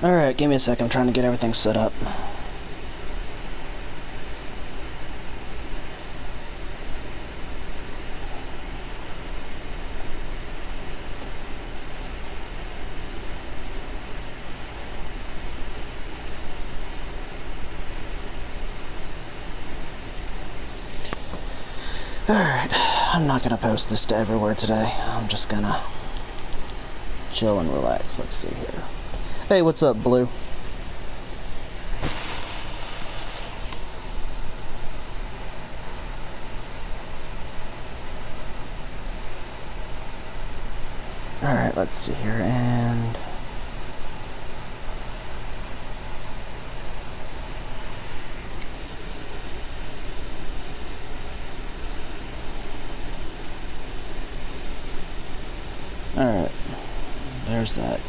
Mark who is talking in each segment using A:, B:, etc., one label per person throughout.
A: Alright, give me a sec. I'm trying to get everything set up. Alright, I'm not gonna post this to everywhere today. I'm just gonna chill and relax. Let's see here. Hey, what's up, Blue? Alright, let's see here, and... Alright, there's that.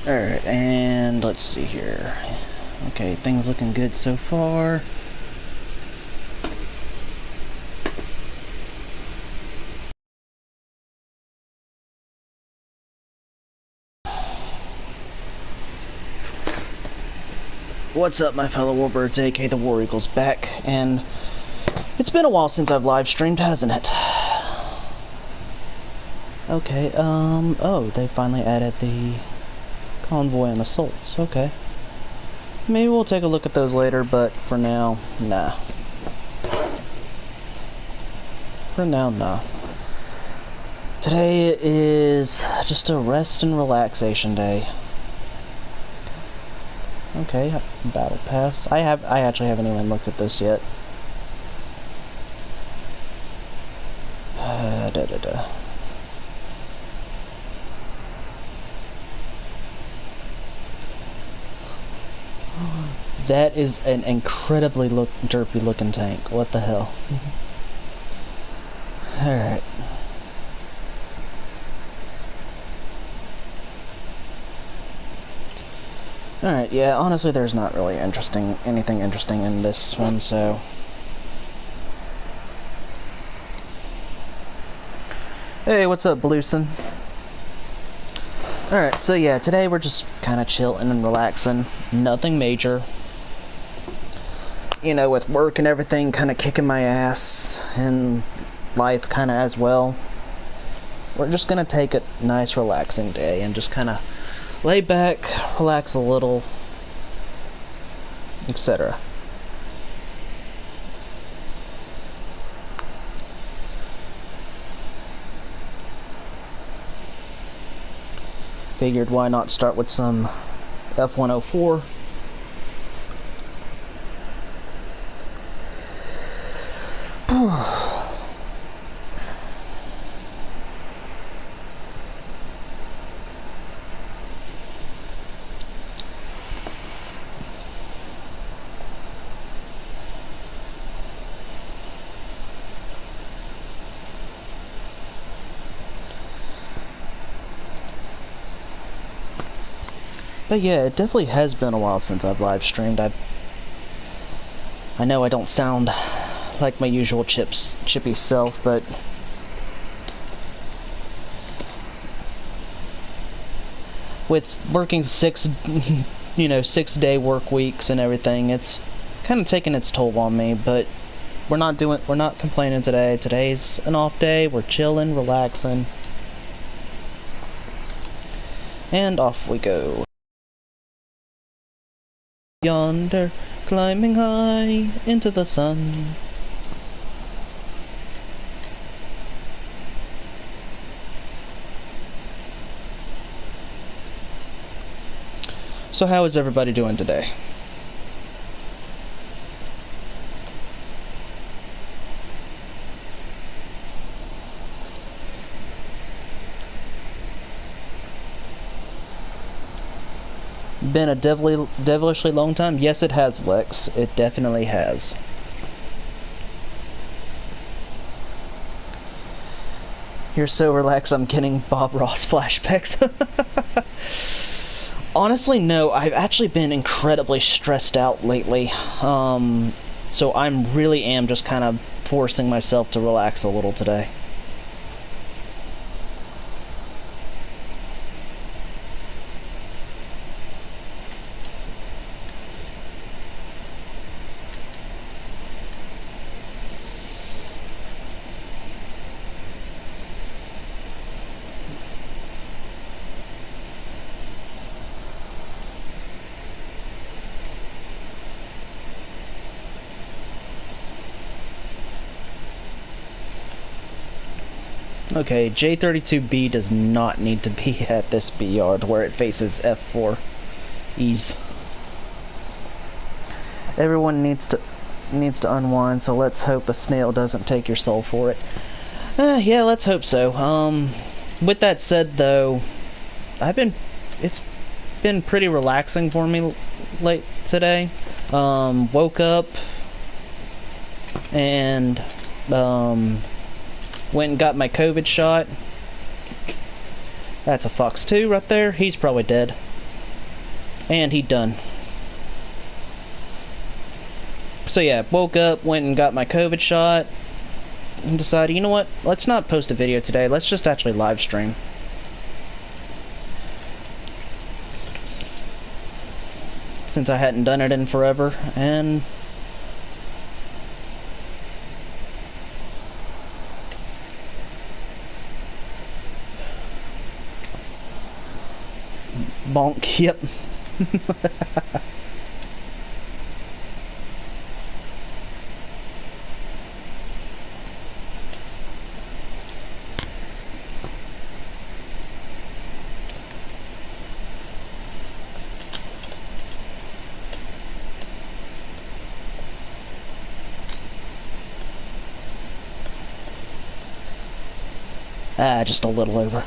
A: Alright, and let's see here. Okay, things looking good so far. What's up, my fellow Warbirds, aka the War Eagles, back, and it's been a while since I've live streamed, hasn't it? Okay, oh, they finally added the convoy and assaults, okay. Maybe we'll take a look at those later, but for now, nah. For now, nah. Today is just a rest and relaxation day. Okay, battle pass. I actually haven't even looked at this yet. That is an incredibly derpy looking tank. What the hell? Alright. Alright, yeah, honestly there's not really anything interesting in this one, so... Hey, what's up, Blueson? Alright, so yeah, today we're just kind of chilling and relaxing. Nothing major. You know, with work and everything kind of kicking my ass, and life kind of as well. We're just gonna take a nice relaxing day and just kind of lay back, relax a little, etc. Figured why not start with some F-104. But yeah, it definitely has been a while since I've live streamed. I know I don't sound like my usual chippy self, but with working 6-day work weeks and everything, it's kind of taking its toll on me. But we're not complaining today. Today's an off day. We're chilling, relaxing, and off we go. Yonder, climbing high into the sun. So how is everybody doing today? Been a devilishly long time? Yes, it has, Lex. It definitely has. You're so relaxed, I'm getting Bob Ross flashbacks. Honestly, no. I've actually been incredibly stressed out lately. So I'm really am just kind of forcing myself to relax a little today. Okay, J32B does not need to be at this B yard where it faces F4. Ease. Everyone needs to unwind, so let's hope the snail doesn't take your soul for it. Yeah, let's hope so. With that said, though, it's been pretty relaxing for me late today. Woke up and went and got my COVID shot. That's a Fox 2 right there. He's probably dead. And he done. So yeah, woke up, went and got my COVID shot, and decided, you know what, let's not post a video today, let's just actually live stream. Since I hadn't done it in forever, and bonk, yep. Just a little over.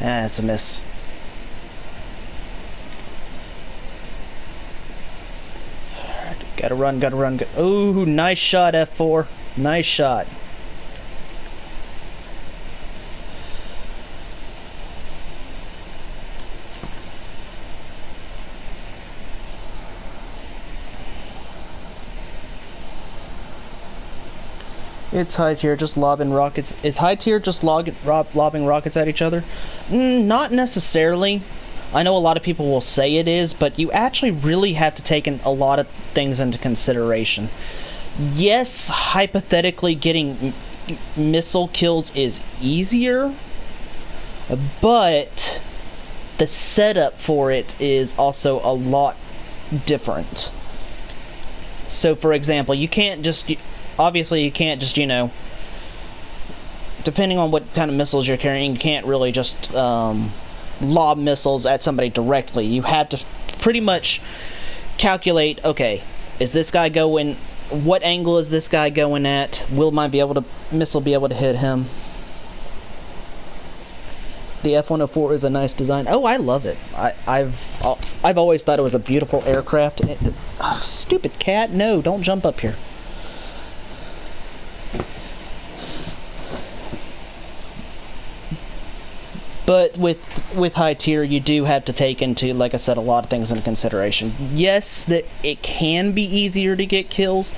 A: It's a miss. Gotta run, gotta run. Ooh, nice shot, F4. Nice shot. It's high tier just lobbing rockets. Is high tier just lobbing rockets at each other? Not necessarily. I know a lot of people will say it is, but you actually really have to take a lot of things into consideration. Yes, hypothetically getting missile kills is easier, but the setup for it is also a lot different. So for example, you can't just... Obviously, you can't just, you know, depending on what kind of missiles you're carrying, you can't really just lob missiles at somebody directly. You have to pretty much calculate, okay, is this guy going, what angle is this guy going at? Will my missile be able to hit him? The F-104 is a nice design. Oh, I love it. I've always thought it was a beautiful aircraft. Oh, stupid cat, no, don't jump up here. But with high tier, you do have to take into, like I said, a lot of things into consideration. Yes, that it can be easier to get kills,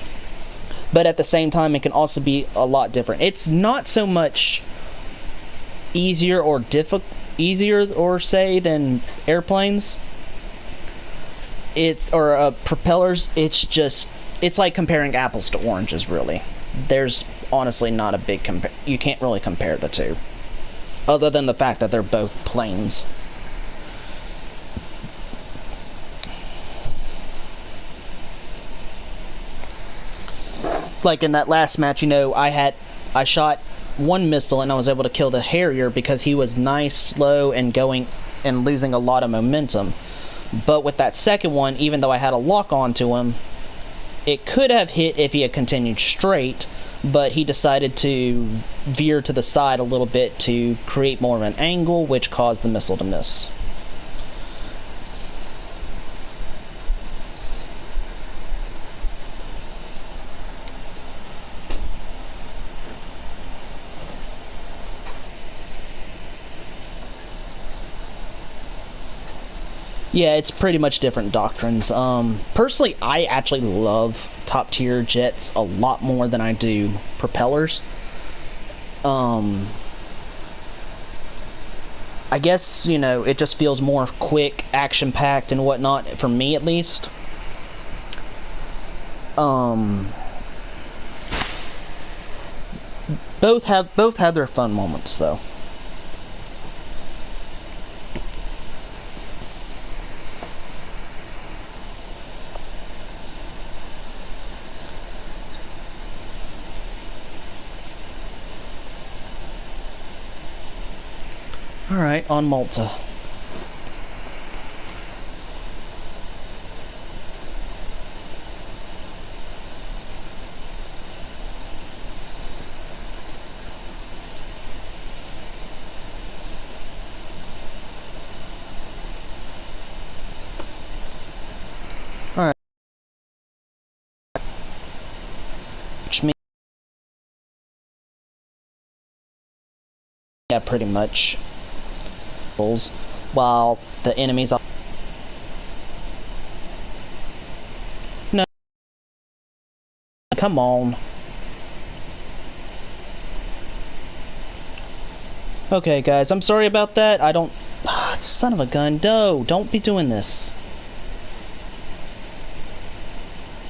A: but at the same time, it can also be a lot different. It's not so much easier or say than airplanes. Or propellers. It's like comparing apples to oranges, really. There's honestly not a big you can't really compare the two. Other than the fact that they're both planes. Like in that last match, you know, I shot one missile and I was able to kill the Harrier because he was nice, slow, and going and losing a lot of momentum. But with that second one, even though I had a lock on to him, It could have hit if he had continued straight, but he decided to veer to the side a little bit to create more of an angle, which caused the missile to miss. Yeah, it's pretty much different doctrines. Personally, I actually love top tier jets a lot more than I do propellers. I guess, you know, it just feels more quick, action packed, and whatnot, for me at least. Both have their fun moments, though. Alright, on Malta. Alright. Which means, yeah, pretty much. While the enemies are... No. Come on. Okay, guys, I'm sorry about that. I don't... son of a gun. No, don't be doing this.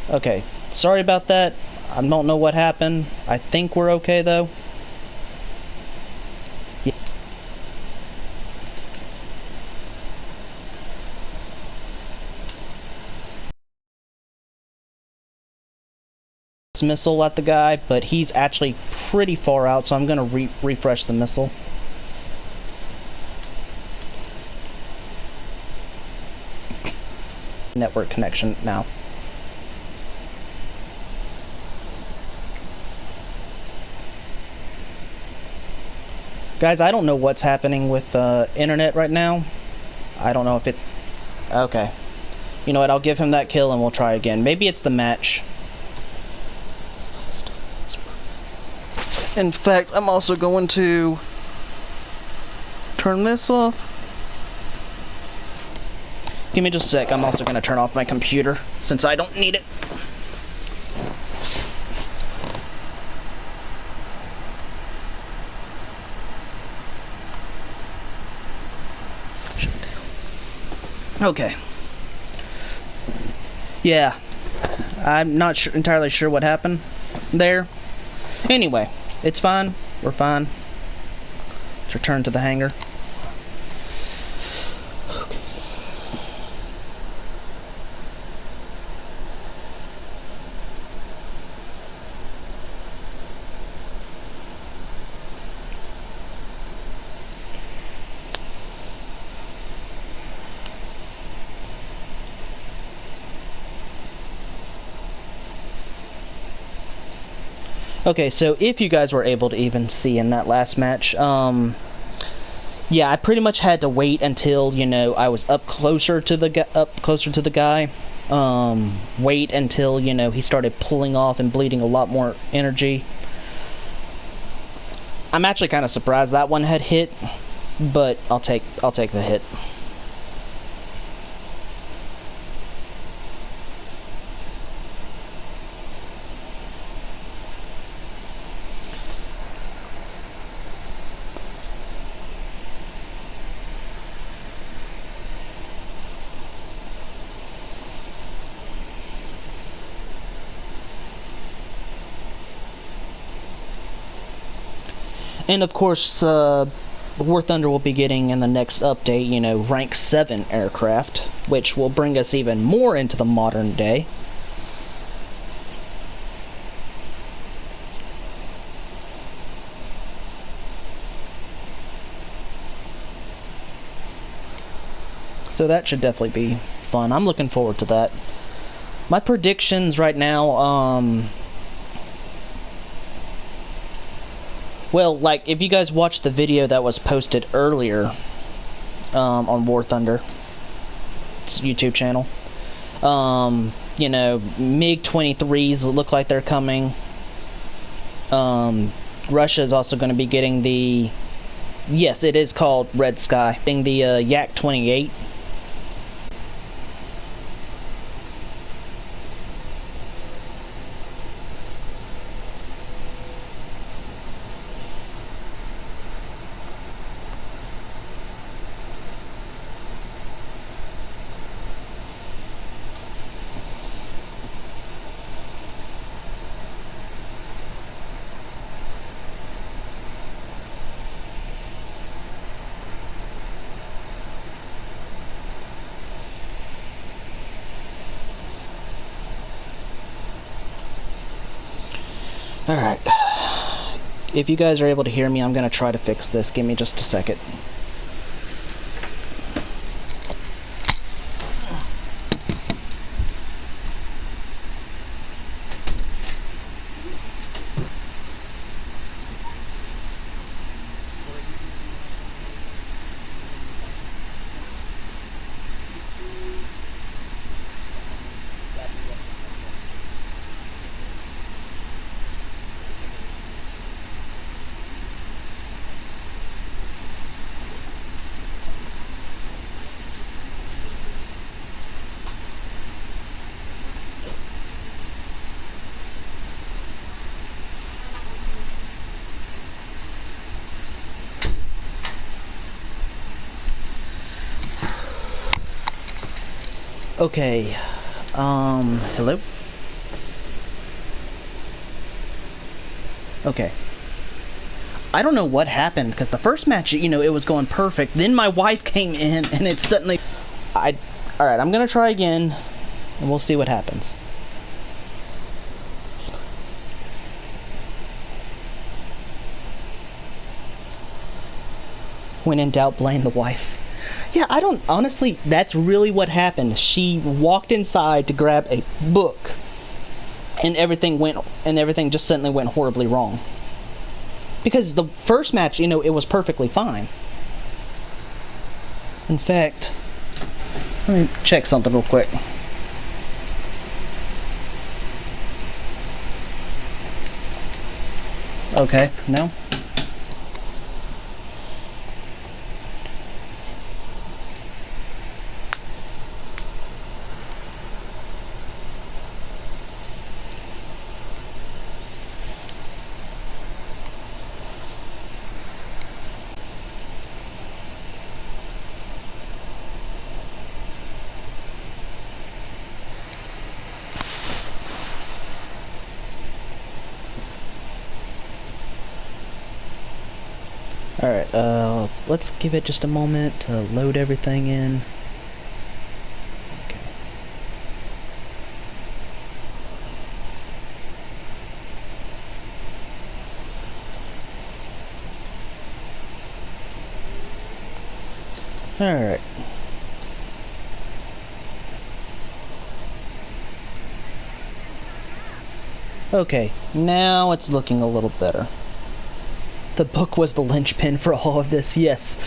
A: Okay, sorry about that. I don't know what happened. I think we're okay, though. Yeah. Missile at the guy, but he's actually pretty far out, so I'm gonna refresh the missile. Network connection now. Guys, I don't know what's happening with the internet right now. I don't know if it... Okay. You know what, I'll give him that kill and we'll try again. Maybe it's the match. In fact, I'm also going to turn this off. Give me just a sec. I'm also going to turn off my computer since I don't need it. Okay. Yeah. I'm not entirely sure what happened there. Anyway. It's fine. We're fine. Let's return to the hangar. Okay. Okay, so if you guys were able to even see in that last match, yeah, I pretty much had to wait until, you know, I was up closer to the guy. Wait until, you know, he started pulling off and bleeding a lot more energy. I'm actually kind of surprised that one had hit, but I'll take the hit. And of course, War Thunder will be getting in the next update, you know, rank 7 aircraft, which will bring us even more into the modern day. So that should definitely be fun. I'm looking forward to that. My predictions right now, well, like, if you guys watched the video that was posted earlier, on War Thunder, YouTube channel, you know, MiG-23s look like they're coming. Russia is also going to be getting the, yes, it is called Red Sky, getting the Yak-28. Alright, if you guys are able to hear me, I'm going to try to fix this. Give me just a second. Okay, hello? Okay. I don't know what happened, because the first match, you know, it was going perfect. Then my wife came in, and it suddenly... Alright, I'm gonna try again, and we'll see what happens. When in doubt, blame the wife. Yeah, I don't... Honestly, that's really what happened. She walked inside to grab a book, and everything just suddenly went horribly wrong. Because the first match, you know, it was perfectly fine. In fact, let me check something real quick. Okay, no? Alright, let's give it just a moment to load everything in. Okay. Alright. Okay, now it's looking a little better. The book was the linchpin for all of this, yes.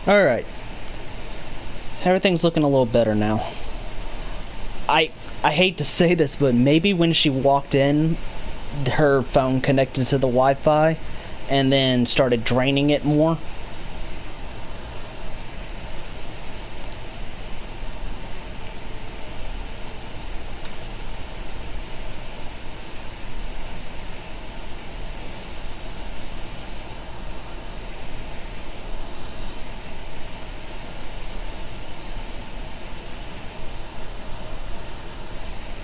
A: Alright. Everything's looking a little better now. I hate to say this, but maybe when she walked in, her phone connected to the Wi-Fi and then started draining it more.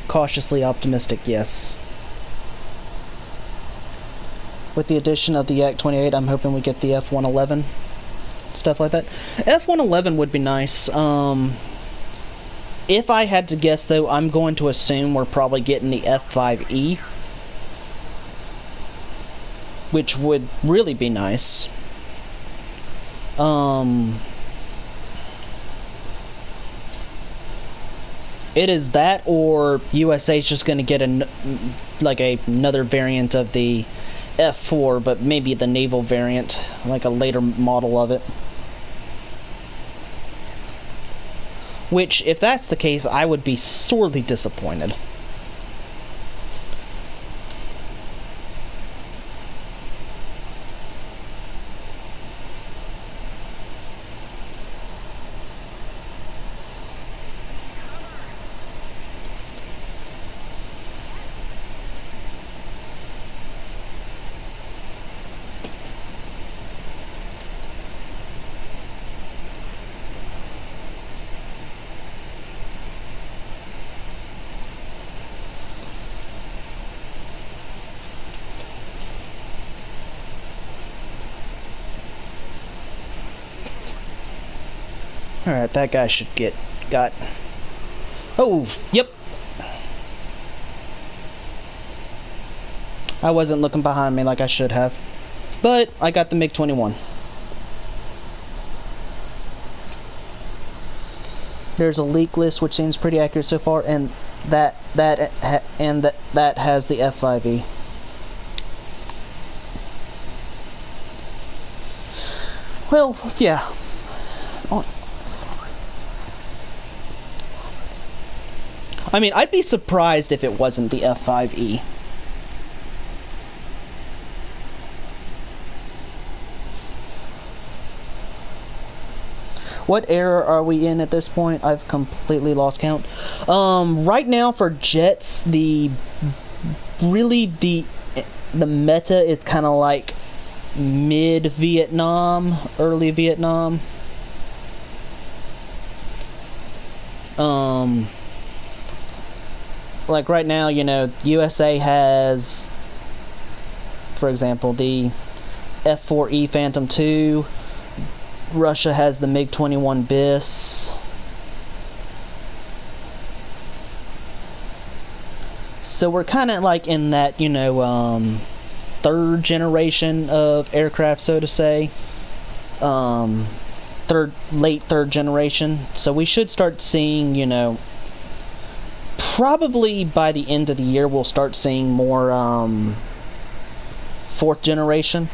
A: Cautiously optimistic, yes. With the addition of the Yak-28, I'm hoping we get the F-111. It's stuff like that. F-111 would be nice. If I had to guess, though, I'm going to assume we're probably getting the F-5E, which would really be nice. It is that, or USA's just going to get another variant of the F4, but maybe the naval variant, like a later model of it. Which, if that's the case, I would be sorely disappointed. Alright, that guy should got... Oh, yep. I wasn't looking behind me like I should have. But I got the MiG-21. There's a leak list which seems pretty accurate so far, and that has the F5E. Well, yeah. I mean, I'd be surprised if it wasn't the F5E. What era are we in at this point? I've completely lost count. Right now for jets, the meta is kind of like mid-Vietnam, early Vietnam. Like right now, you know, USA has, for example, the F-4E Phantom II. Russia has the MiG-21 BIS. So we're kind of like in that, you know, third generation of aircraft, so to say. Late third generation. So we should start seeing, you know, probably by the end of the year we'll start seeing more fourth generation.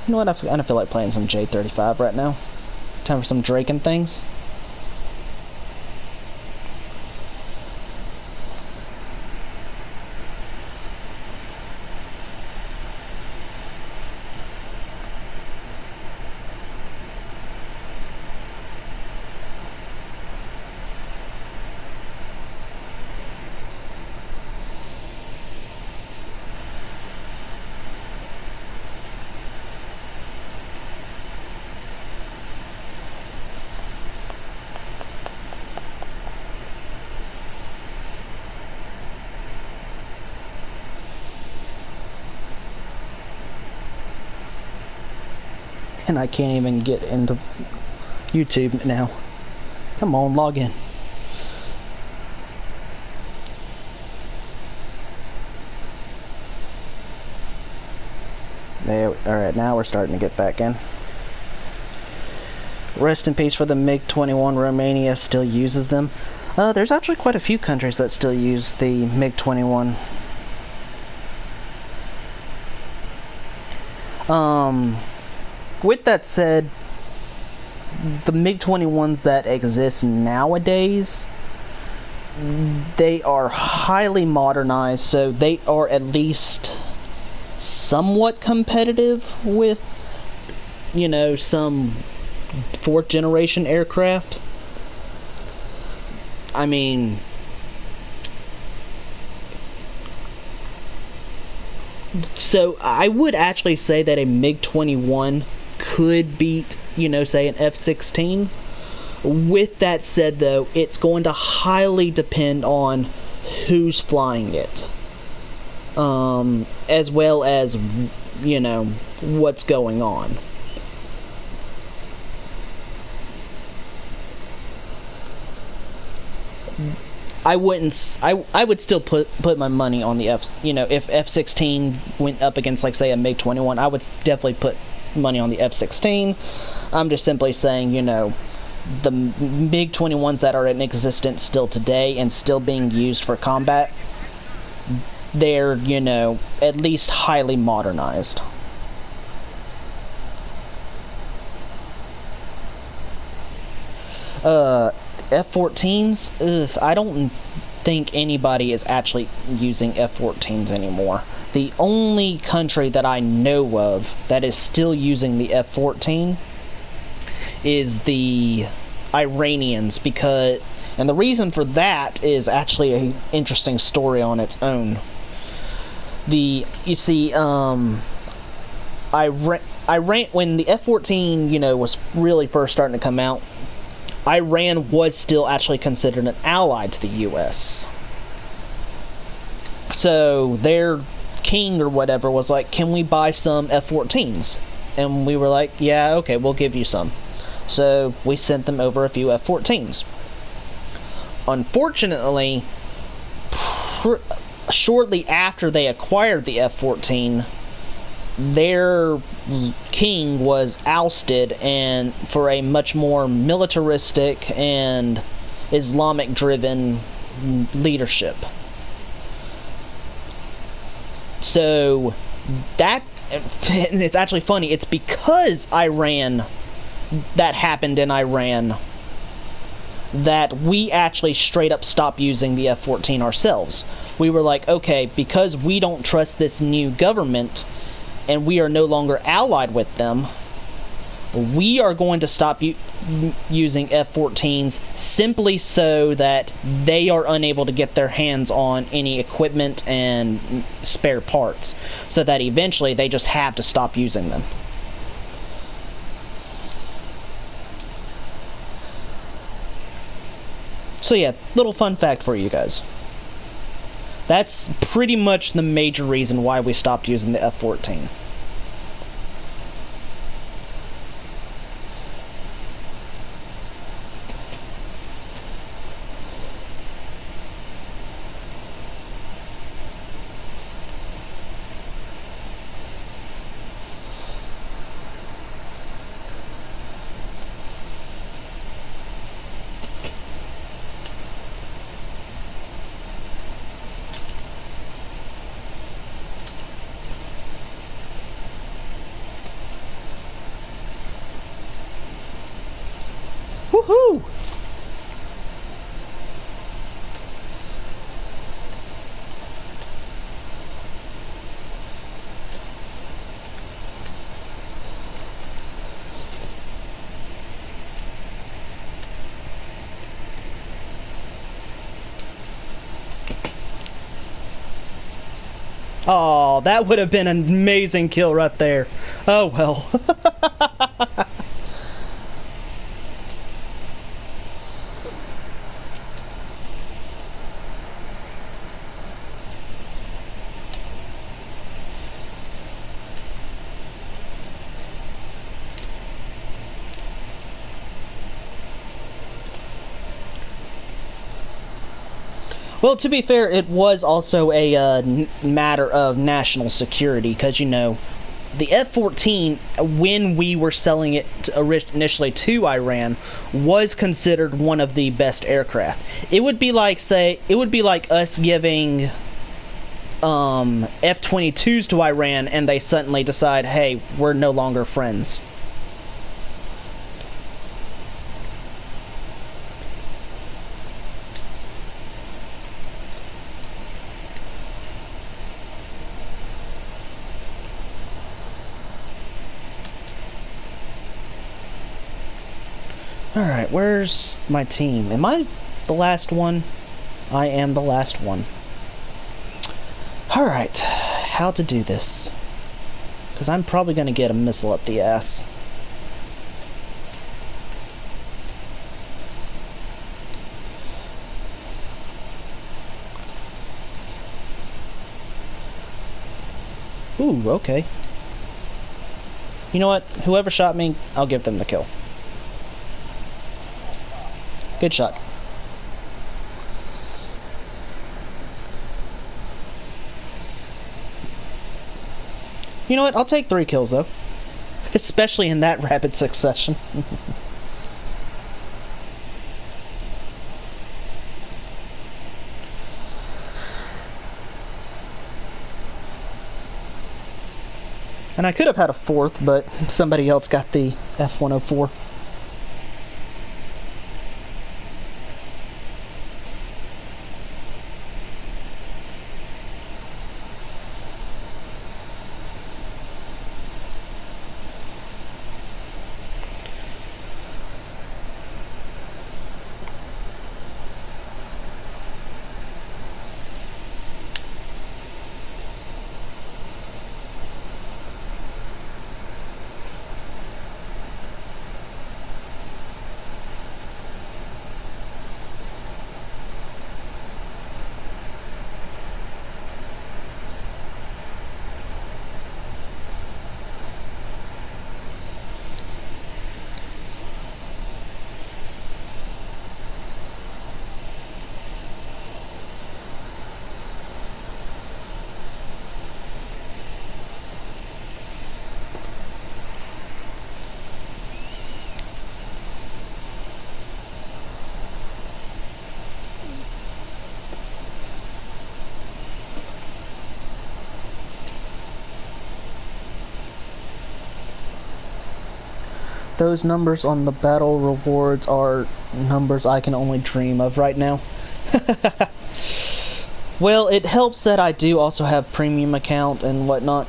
A: You know what, I kind of feel like playing some J-35 right now. Time for some Drake and things. And I can't even get into YouTube now. Come on, log in. There, alright, now we're starting to get back in. Rest in peace for the MiG-21. Romania still uses them. There's actually quite a few countries that still use the MiG-21. With that said, the MiG-21s that exist nowadays, they are highly modernized, so they are at least somewhat competitive with, you know, some fourth generation aircraft. I mean, so I would actually say that a MiG-21 could beat, you know, say an F-16. With that said, though, it's going to highly depend on who's flying it. as well as, you know, what's going on. I wouldn't. I would still put my money on the F. You know, if F-16 went up against, like, say, a MiG-21, I would definitely put money on the F-16. I'm just simply saying, you know, the MiG-21s that are in existence still today and still being used for combat, they're, you know, at least highly modernized. F-14s, I don't think anybody is actually using F-14s anymore. The only country that I know of that is still using the F-14 is the Iranians, and the reason for that is actually an interesting story on its own. You see, Iran, when the F-14, you know, was really first starting to come out, Iran was still actually considered an ally to the U.S. So their king or whatever was like, can we buy some F-14s? And we were like, yeah, okay, we'll give you some. So we sent them over a few F-14s. Unfortunately, shortly after they acquired the F-14, their king was ousted and for a much more militaristic and Islamic-driven leadership. So that, and it's actually funny, it's because that happened in Iran that we actually straight up stopped using the F-14 ourselves. We were like, okay, because we don't trust this new government and we are no longer allied with them, we are going to stop using F-14s simply so that they are unable to get their hands on any equipment and spare parts, so that eventually they just have to stop using them. So yeah, little fun fact for you guys. That's pretty much the major reason why we stopped using the F-14. Woohoo! Oh, that would have been an amazing kill right there. Oh well. Well, to be fair, it was also a matter of national security, because, you know, the F-14, when we were selling it initially to Iran, was considered one of the best aircraft. It would be like, us giving F-22s to Iran, and they suddenly decide, hey, we're no longer friends. Alright, where's my team? Am I the last one? I am the last one. Alright, how to do this? Because I'm probably going to get a missile up the ass. Ooh, okay. You know what? Whoever shot me, I'll give them the kill. Good shot. You know what? I'll take 3 kills, though. Especially in that rapid succession. And I could have had a 4th, but somebody else got the F-104. Those numbers on the battle rewards are numbers I can only dream of right now. Well, it helps that I do also have premium account and whatnot.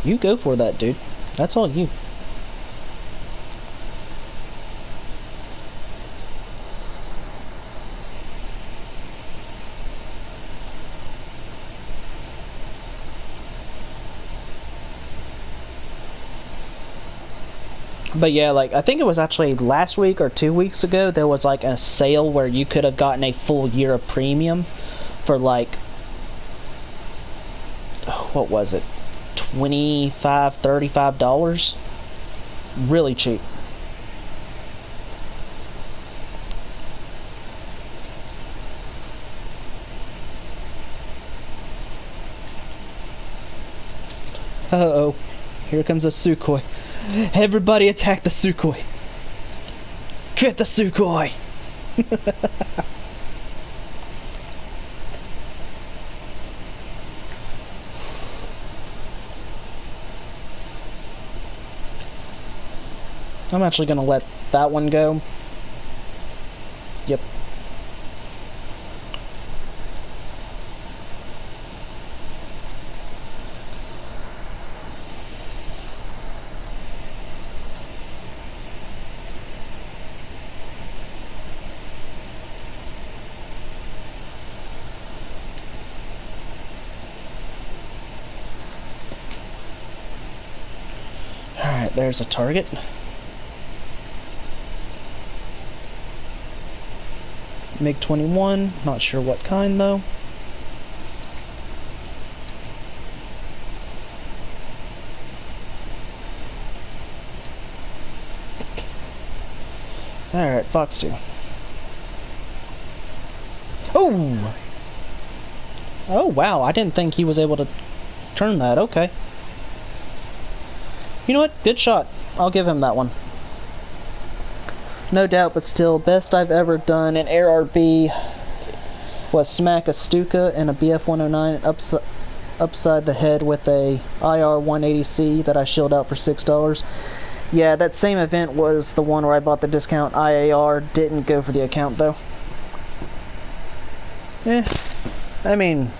A: You go for that, dude. That's all you. But yeah, like, I think it was actually last week or 2 weeks ago, there was like a sale where you could have gotten a full year of premium for like, what was it? $25, $35. Really cheap. Uh-oh. Here comes a Sukhoi. Everybody attack the Sukhoi. Get the Sukhoi. I'm actually gonna let that one go. Yep. Alright, there's a target. MiG-21, not sure what kind though. Alright, Fox 2. Oh! Oh wow, I didn't think he was able to turn that, okay. You know what, good shot. I'll give him that one. No doubt, but still, best I've ever done in ARB was smack a Stuka and a BF-109 upside the head with a IR-180C that I shelled out for $6. Yeah, that same event was the one where I bought the discount IAR. Didn't go for the account, though. I mean,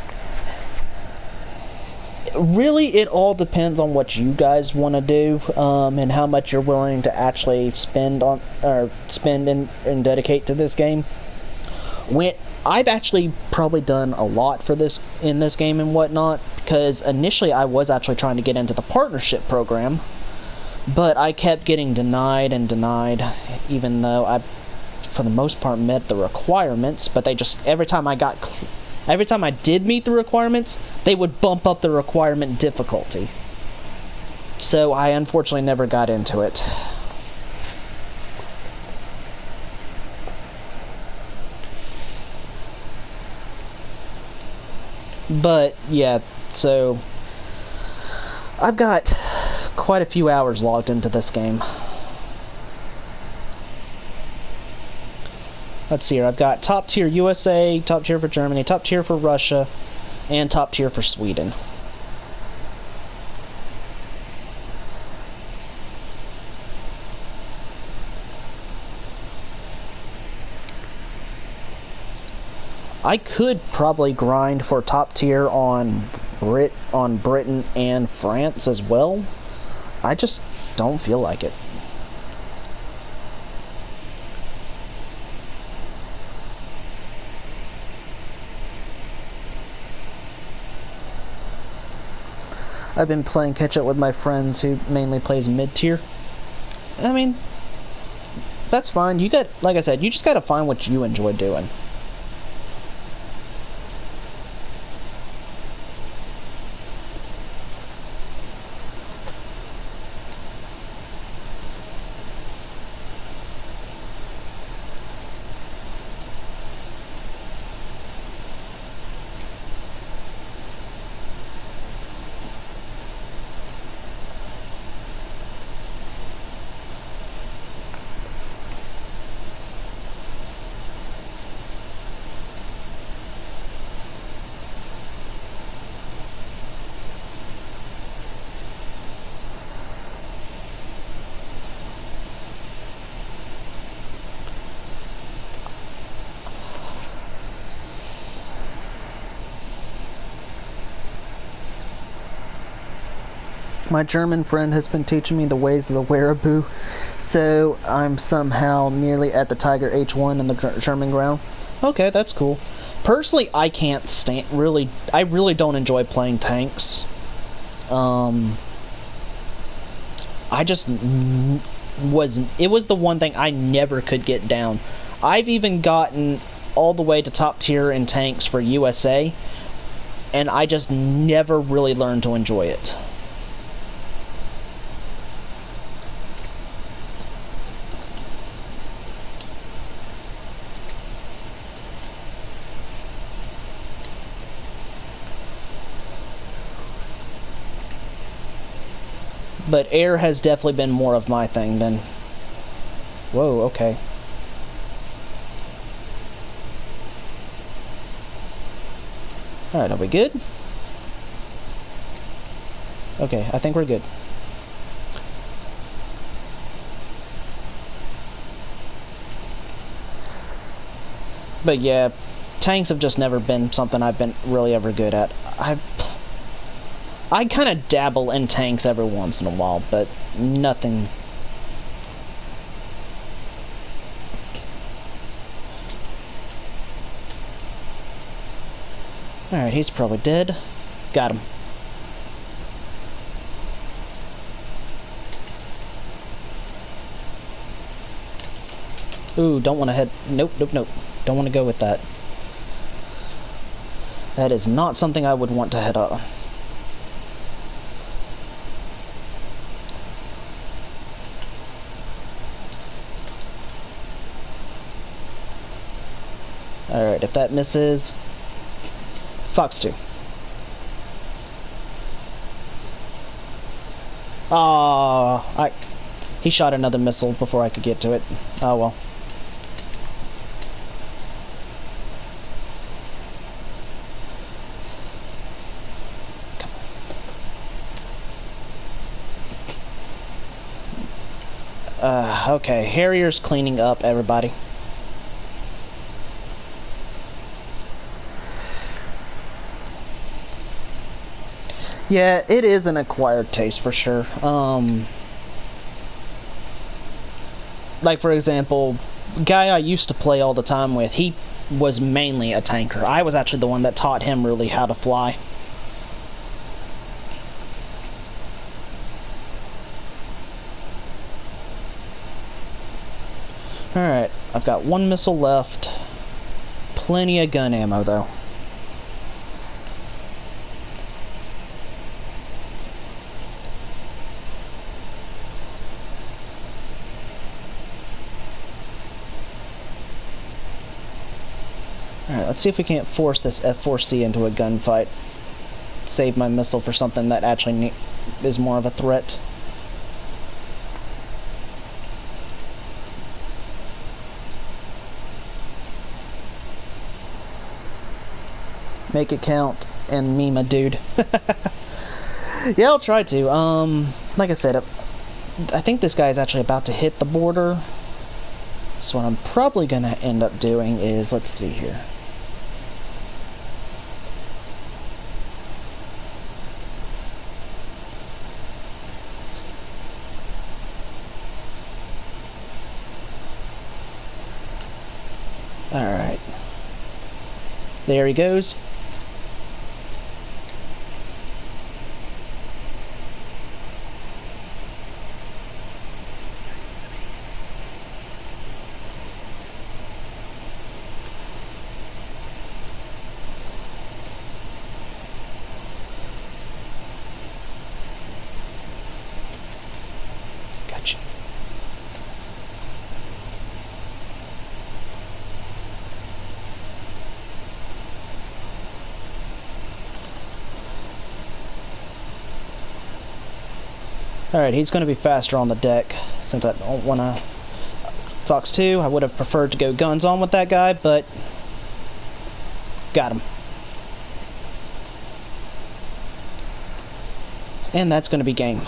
A: really, it all depends on what you guys want to do, and how much you're willing to actually spend on, or spend and dedicate to this game. when I've actually probably done a lot for this in this game and whatnot, because initially I was actually trying to get into the partnership program, but I kept getting denied and denied, even though I, for the most part, met the requirements. But they just every time I did meet the requirements, they would bump up the requirement difficulty. So I unfortunately never got into it. But yeah, so I've got quite a few hours logged into this game. Let's see here, I've got top tier USA, top tier for Germany, top tier for Russia, and top tier for Sweden. I could probably grind for top tier on Britain and France as well. I just don't feel like it. I've been playing catch up with my friends who mainly plays mid tier. I mean, that's fine. You got, like I said, you just gotta find what you enjoy doing. My German friend has been teaching me the ways of the Wehraboo, so I'm somehow nearly at the Tiger H1 in the German ground. Okay, that's cool. Personally, I can't stand, I really don't enjoy playing tanks. I just it was the one thing I never could get down. I've even gotten all the way to top tier in tanks for USA, and I just never really learned to enjoy it. But air has definitely been more of my thing than... Whoa, okay. Alright, are we good? Okay, I think we're good. But yeah, tanks have just never been something I've been really ever good at. I kind of dabble in tanks every once in a while, but nothing. Alright, he's probably dead. Got him. Ooh, don't want to head... Nope, nope, nope. Don't want to go with that. That is not something I would want to head up. Alright, if that misses... Fox 2. Ah, he shot another missile before I could get to it. Oh well. Okay, Harrier's cleaning up, everybody. Yeah, it is an acquired taste for sure. Like for example, guy I used to play all the time with, he was mainly a tanker. I was actually the one that taught him really how to fly. Alright, I've got one missile left. Plenty of gun ammo, though. Alright, let's see if we can't force this F4C into a gunfight. Save my missile for something that actually is more of a threat. Make it count and meme a dude. Yeah, I'll try to. Like I said, I think this guy is actually about to hit the border. So what I'm probably gonna end up doing is, let's see here. Alright. There he goes. Gotcha. Alright, he's going to be faster on the deck, since I don't want to... Fox 2, I would have preferred to go guns on with that guy, but... Got him. And that's going to be game.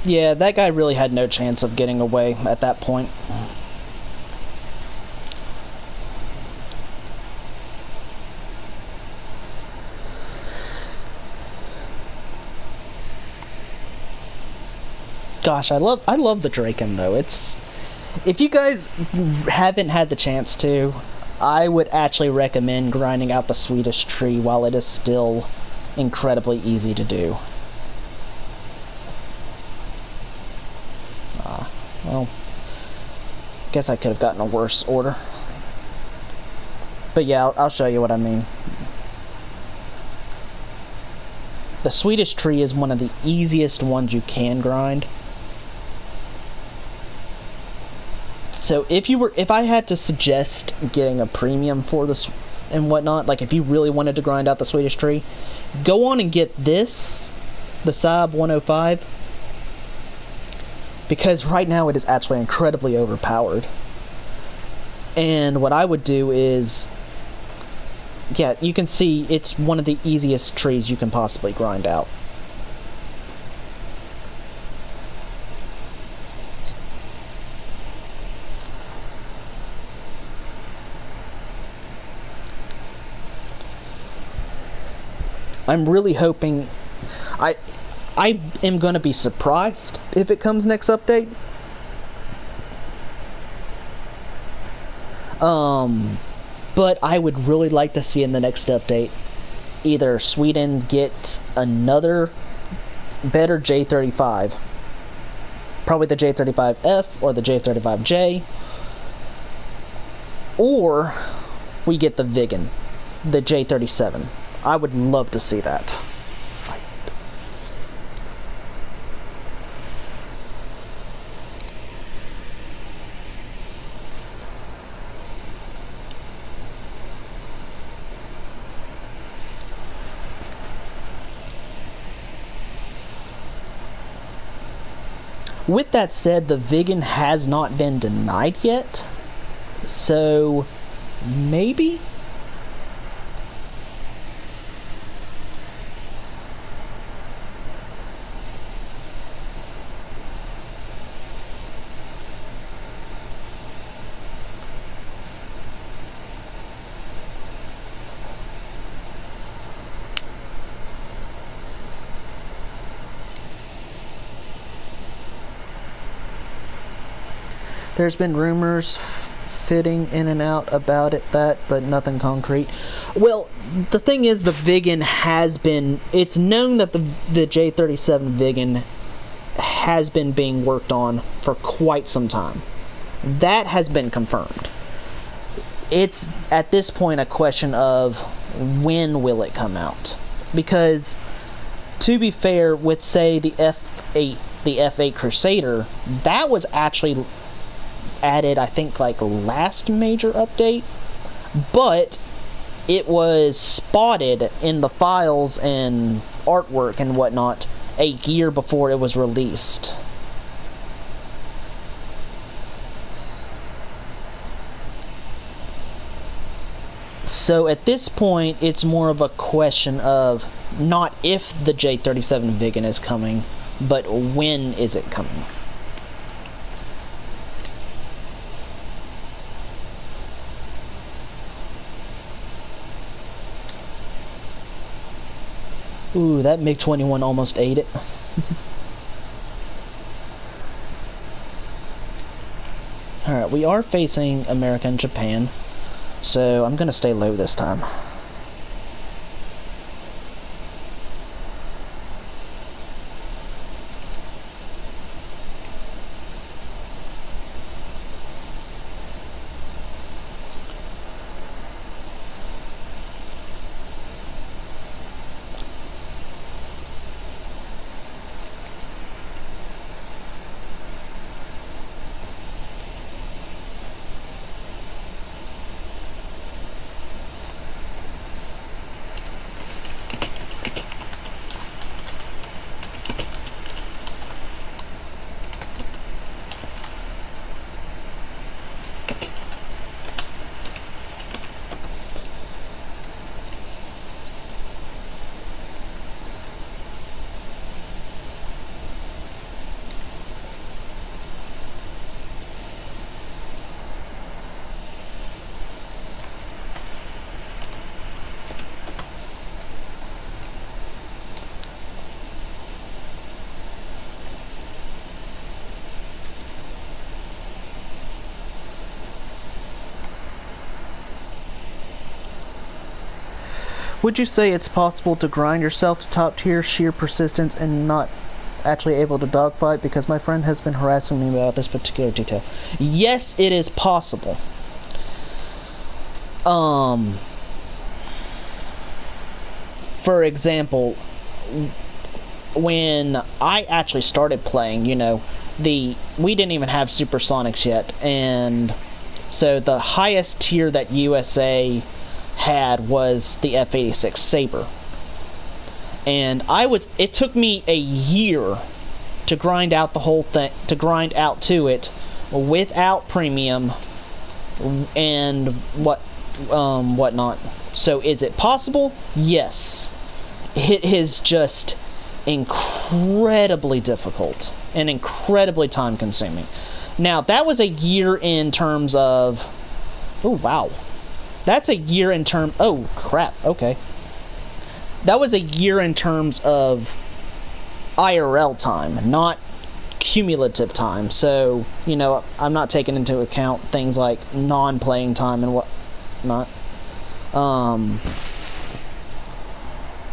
A: Yeah, that guy really had no chance of getting away at that point. Gosh, I love the Draken though. It's, if you guys haven't had the chance to, I would actually recommend grinding out the Swedish tree while it is still incredibly easy to do. Well, guess I could have gotten a worse order. But yeah, I'll show you what I mean. The Swedish tree is one of the easiest ones you can grind. So if I had to suggest getting a premium for this and whatnot, like if you really wanted to grind out the Swedish tree, go on and get this, the Saab 105. Because right now it is actually incredibly overpowered. And what I would do is... Yeah, you can see it's one of the easiest trees you can possibly grind out. I'm really hoping... I am going to be surprised if it comes next update. But I would really like to see in the next update either Sweden get another better J35. Probably the J35F or the J35J. Or we get the Viggen, the J37. I would love to see that. With that said, the Viggen has not been denied yet, so Maybe? There's been rumors fitting in and out about but nothing concrete. Well, the thing is, the Viggen has been... It's known that the J-37 Viggen has been being worked on for quite some time. That has been confirmed. It's, at this point, a question of when will it come out. Because, to be fair, with, say, the F-8 Crusader, that was actually added, I think, like last major update, but it was spotted in the files and artwork and whatnot a year before it was released. So at this point, it's more of a question of not if the J-37 Viggen is coming, but when is it coming. Ooh, that MiG-21 almost ate it. Alright, we are facing America and Japan, so I'm gonna stay low this time. Would you say it's possible to grind yourself to top tier sheer persistence and not actually able to dogfight? Because my friend has been harassing me about this particular detail. Yes, it is possible. For example, when I actually started playing, you know, we didn't even have supersonics yet, and so the highest tier that USA had was the F-86 Sabre, and it took me a year to grind out the whole thing, to grind out to it without premium and whatnot. So is it possible? Yes. It is just incredibly difficult and incredibly time consuming. Now, that was a year in terms of... Oh, wow. That's a year in terms... Oh, crap. Okay. That was a year in terms of IRL time, not cumulative time. So, you know, I'm not taking into account things like non-playing time and whatnot.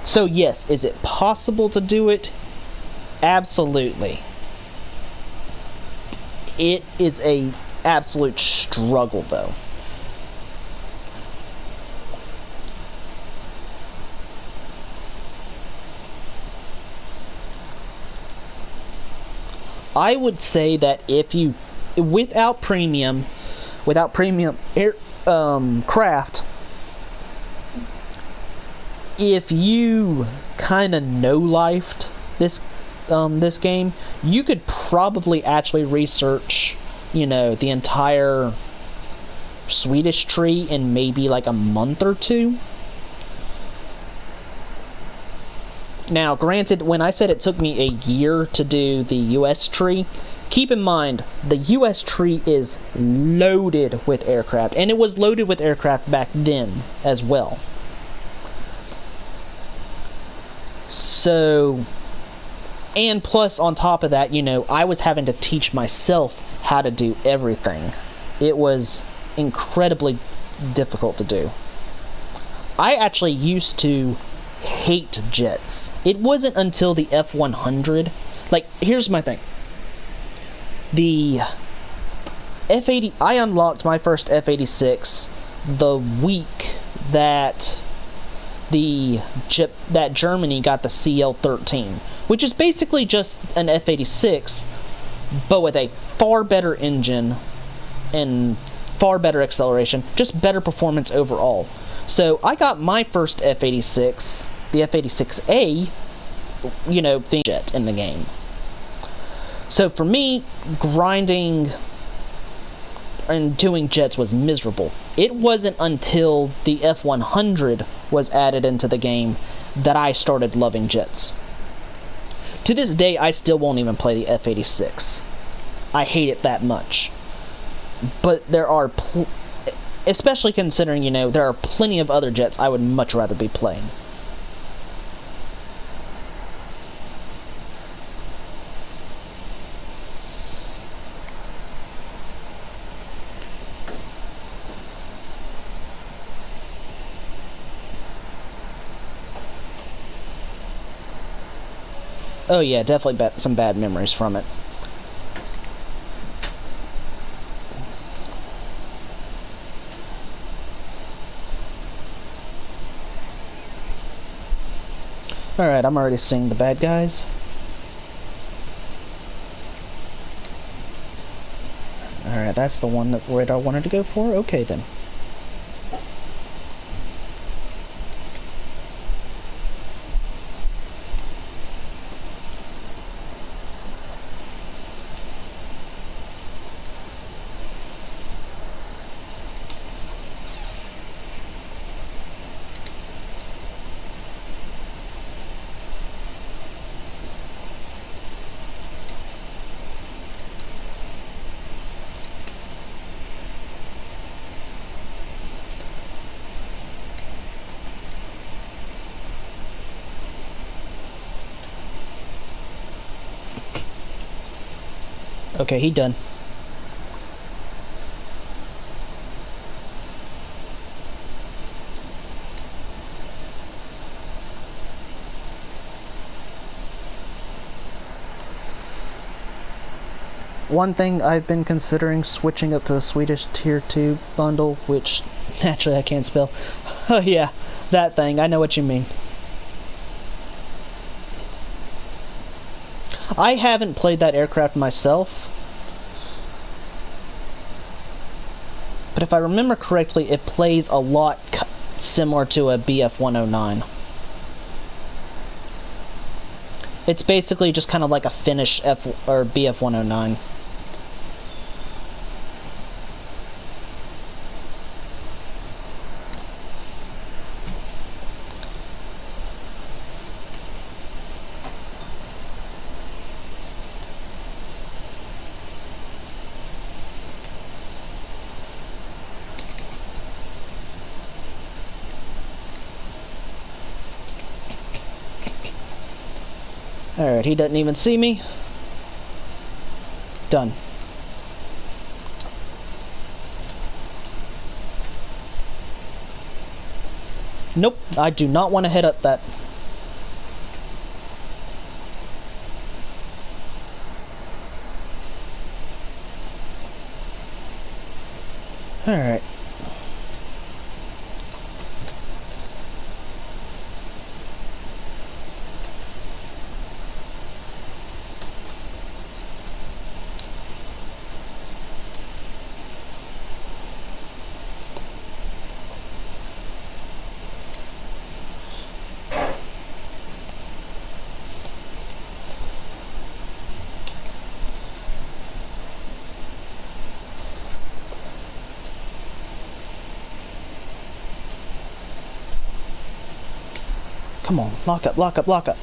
A: So, yes, is it possible to do it? Absolutely. It is a absolute struggle, though. I would say that if you, without premium craft, if you kind of no-lifed this game, you could probably actually research, you know, the entire Swedish tree in maybe like a month or two. Now, granted, when I said it took me a year to do the US tree, keep in mind, the US tree is loaded with aircraft, and it was loaded with aircraft back then as well. So, and plus on top of that, you know, I was having to teach myself how to do everything. It was incredibly difficult to do. I actually used to hate jets. It wasn't until the F-100, like, here's my thing. The F-80, I unlocked my first F-86 the week that Germany got the CL-13, which is basically just an F-86, but with a far better engine and far better acceleration, just better performance overall. So I got my first F-86, the F-86A, you know, the jet in the game. So for me, grinding and doing jets was miserable. It wasn't until the F-100 was added into the game that I started loving jets. To this day, I still won't even play the F-86. I hate it that much. But there are, especially considering, you know, there are plenty of other jets I would much rather be playing. Oh yeah, definitely some bad memories from it. Alright, I'm already seeing the bad guys. Alright, that's the one that Radar wanted to go for? Okay then. Okay, he done. One thing I've been considering switching up to the Swedish Tier 2 bundle, which naturally I can't spell. Oh yeah, that thing, I know what you mean. I haven't played that aircraft myself, but if I remember correctly, it plays a lot similar to a Bf-109. It's basically just kind of like a Finnish Bf-109. Alright, he doesn't even see me. Done. Nope, I do not want to head up that. Alright. Come on, lock up, lock up, lock up.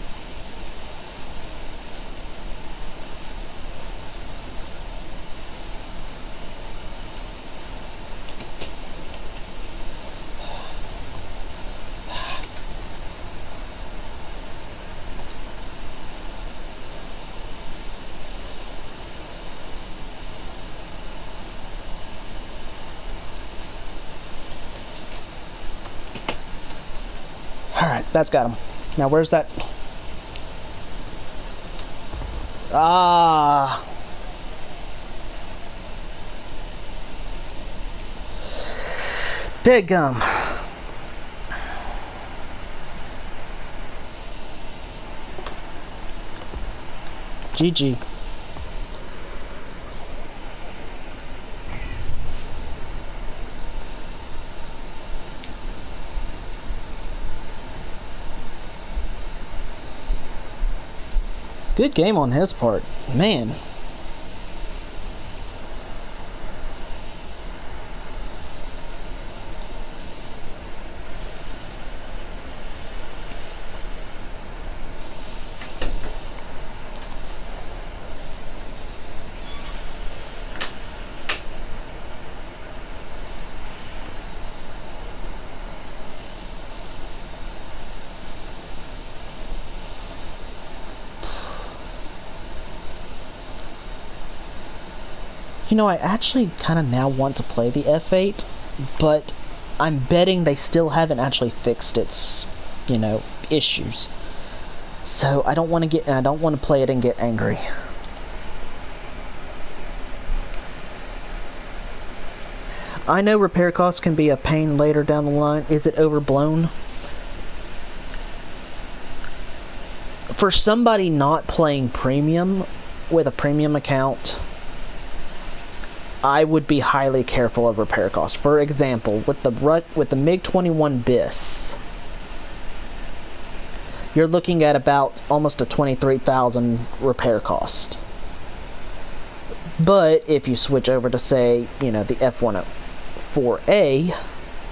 A: Alright, that's got him. Now where's that? Ah. Dadgum. GG. Good game on his part. Man. You know, I actually kind of now want to play the F8, but I'm betting they still haven't actually fixed its, you know, issues. So I don't want to play it and get angry. I know repair costs can be a pain later down the line. Is it overblown? For somebody not playing premium with a premium account, I would be highly careful of repair costs. For example, with the MiG-21 BIS, you're looking at about almost a 23,000 repair cost. But if you switch over to, say, you know, the F-104A,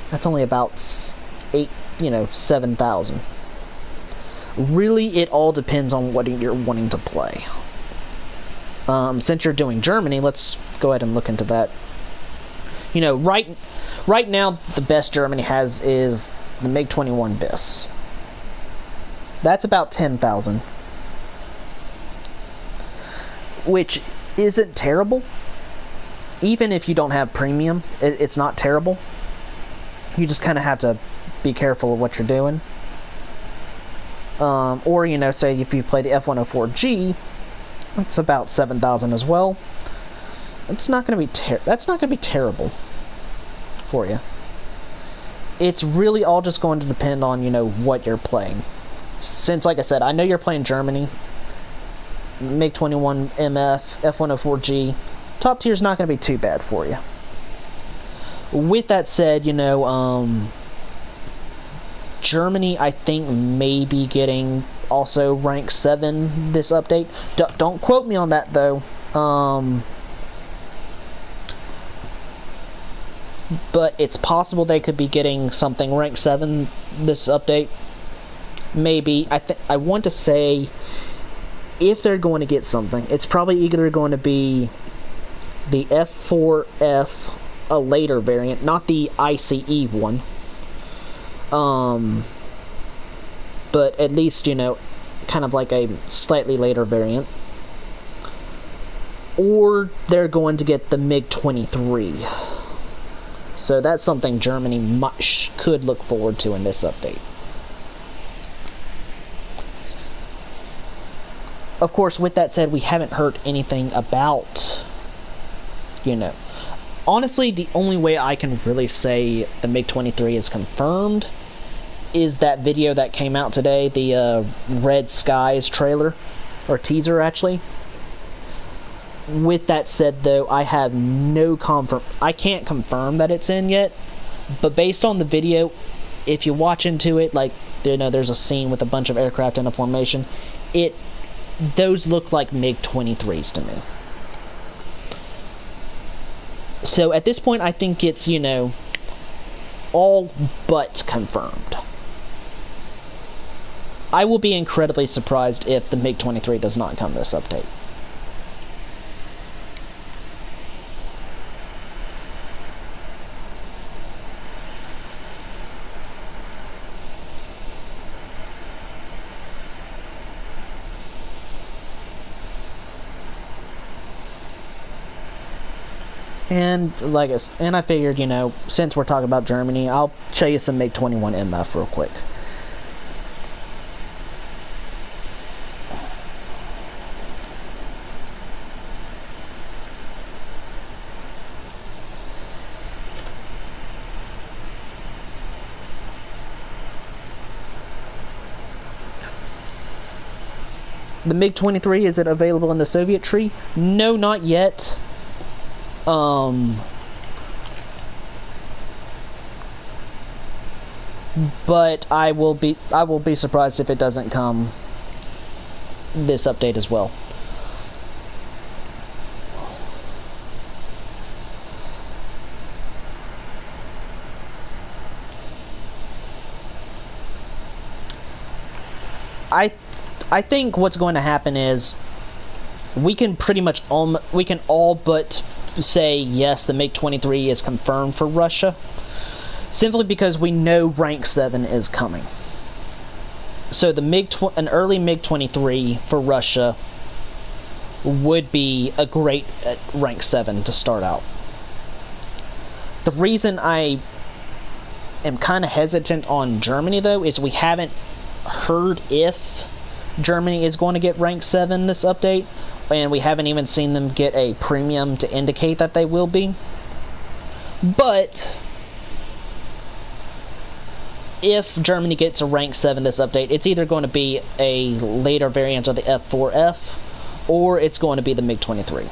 A: that's only about 7,000. Really, it all depends on what you're wanting to play. Since you're doing Germany, let's go ahead and look into that. You know, right now, the best Germany has is the MiG-21 BIS. That's about 10,000. Which isn't terrible. Even if you don't have premium, it's not terrible. You just kind of have to be careful of what you're doing. Or, you know, say if you play the F-104G, it's about 7,000 as well. It's not going to be that's not going to be terrible for you. It's really all just going to depend on, you know, what you're playing. Since, like I said, I know you're playing Germany, MiG-21 MF, F-104G. Top tier is not going to be too bad for you. With that said, you know, Germany, I think, may be getting also rank 7 this update. Don't quote me on that, though. But it's possible they could be getting something rank 7 this update. Maybe. I want to say, if they're going to get something, it's probably either going to be the F4F, a later variant, not the ICE one. But at least, you know, kind of like a slightly later variant. Or they're going to get the MiG-23. So that's something Germany could look forward to in this update. Of course, with that said, we haven't heard anything about, you know, honestly, the only way I can really say the MiG-23 is confirmed is that video that came out today, the Red Skies trailer, or teaser, actually. With that said, though, I have no I can't confirm that it's in yet, but based on the video, if you watch into it, like, you know, there's a scene with a bunch of aircraft in a formation, those look like MiG-23s to me. So at this point, I think it's, you know, all but confirmed. I will be incredibly surprised if the MiG-23 does not come this update. And I figured, you know, since we're talking about Germany, I'll show you some MiG-21 MF real quick. The MiG-23, is it available in the Soviet tree? No, not yet. But I will be surprised if it doesn't come this update as well. I think what's going to happen is we can pretty much all but say yes, the MiG-23 is confirmed for Russia, simply because we know Rank 7 is coming. So an early MiG-23 for Russia would be a great Rank 7 to start out. The reason I am kind of hesitant on Germany, though, is we haven't heard if Germany is going to get Rank 7 this update, and we haven't even seen them get a premium to indicate that they will be. But if Germany gets a Rank 7 this update, it's either going to be a later variant of the F4F, or it's going to be the MiG-23.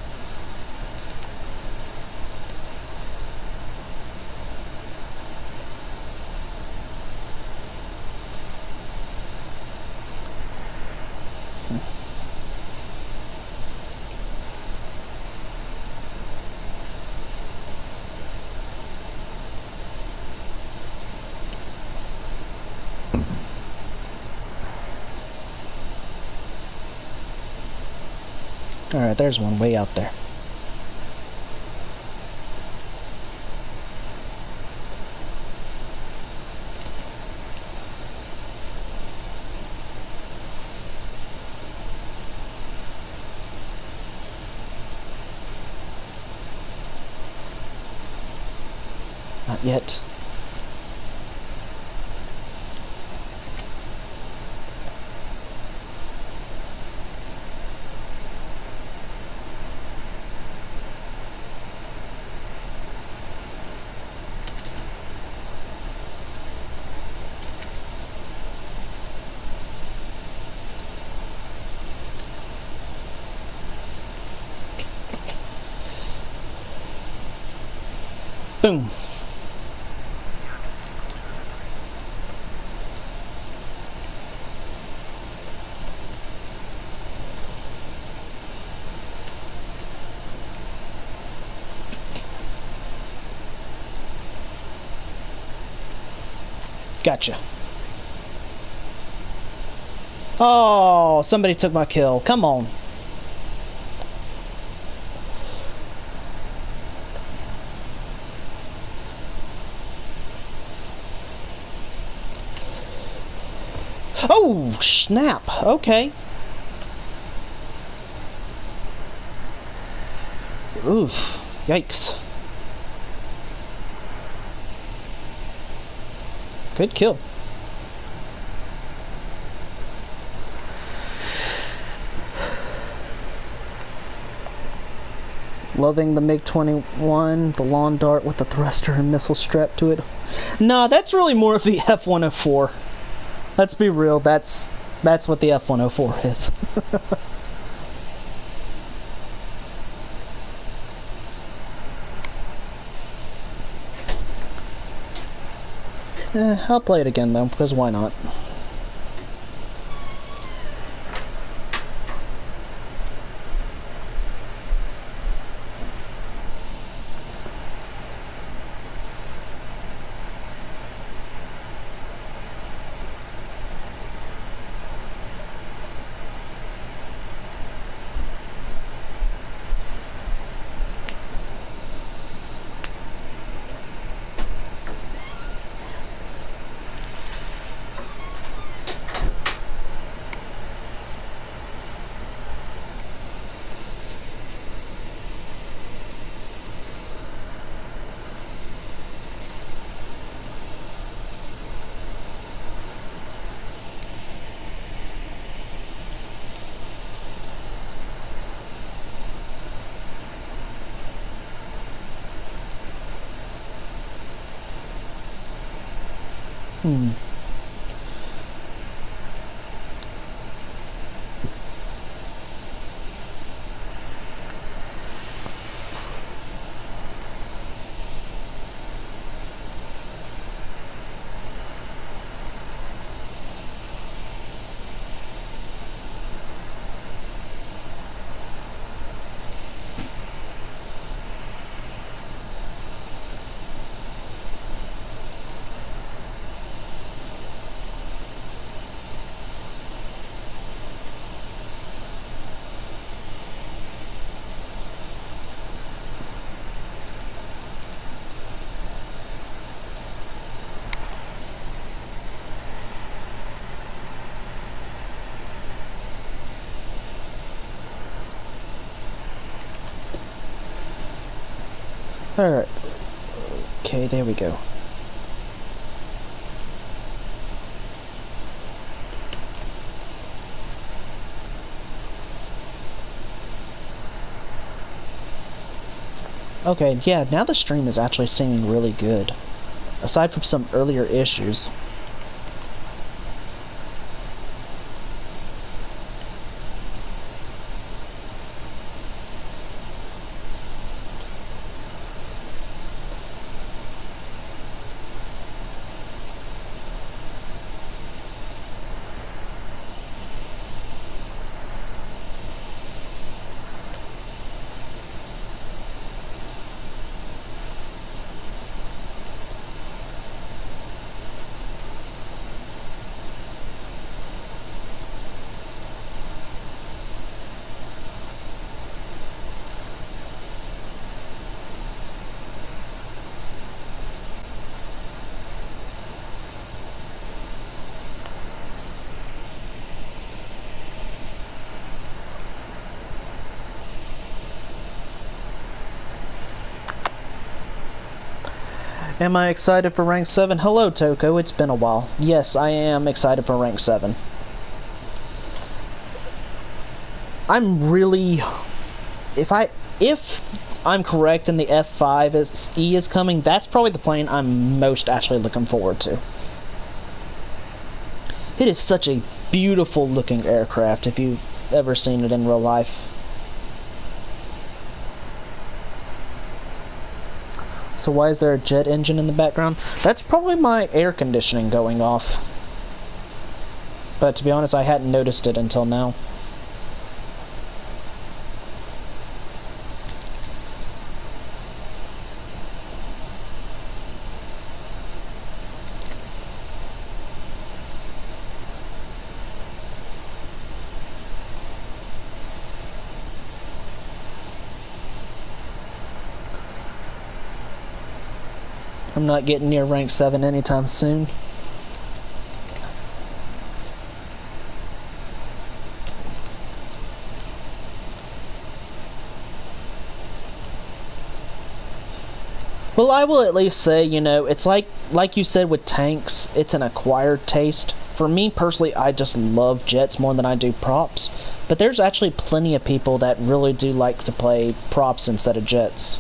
A: Alright, there's one way out there. Not yet. Boom. Gotcha. Oh, somebody took my kill. Come on. Oh, snap. Okay. Oof. Yikes. Good kill. Loving the MiG-21, the lawn dart with the thruster and missile strapped to it. Nah, that's really more of the F-104. Let's be real, that's what the F-104 is. I'll play it again though, because why not? Hmm. Alright. Okay, there we go. Okay, yeah, now the stream is actually seeming really good. Aside from some earlier issues. Am I excited for rank 7? Hello, Toko. It's been a while. Yes, I am excited for rank 7. I'm really... If I'm correct and the F5 E is coming, that's probably the plane I'm most actually looking forward to. It is such a beautiful looking aircraft if you've ever seen it in real life. So why is there a jet engine in the background? That's probably my air conditioning going off. But to be honest, I hadn't noticed it until now. I'm not getting near rank 7 anytime soon. Well, I will at least say, you know, it's like you said with tanks, it's an acquired taste. For me personally, I just love jets more than I do props. But there's actually plenty of people that really do like to play props instead of jets.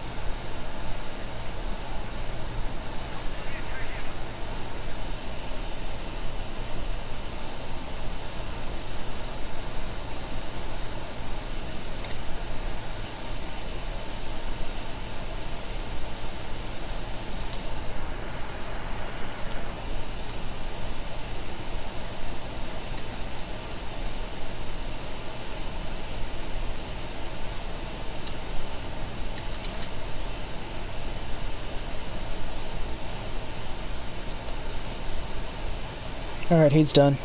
A: Alright, he's done.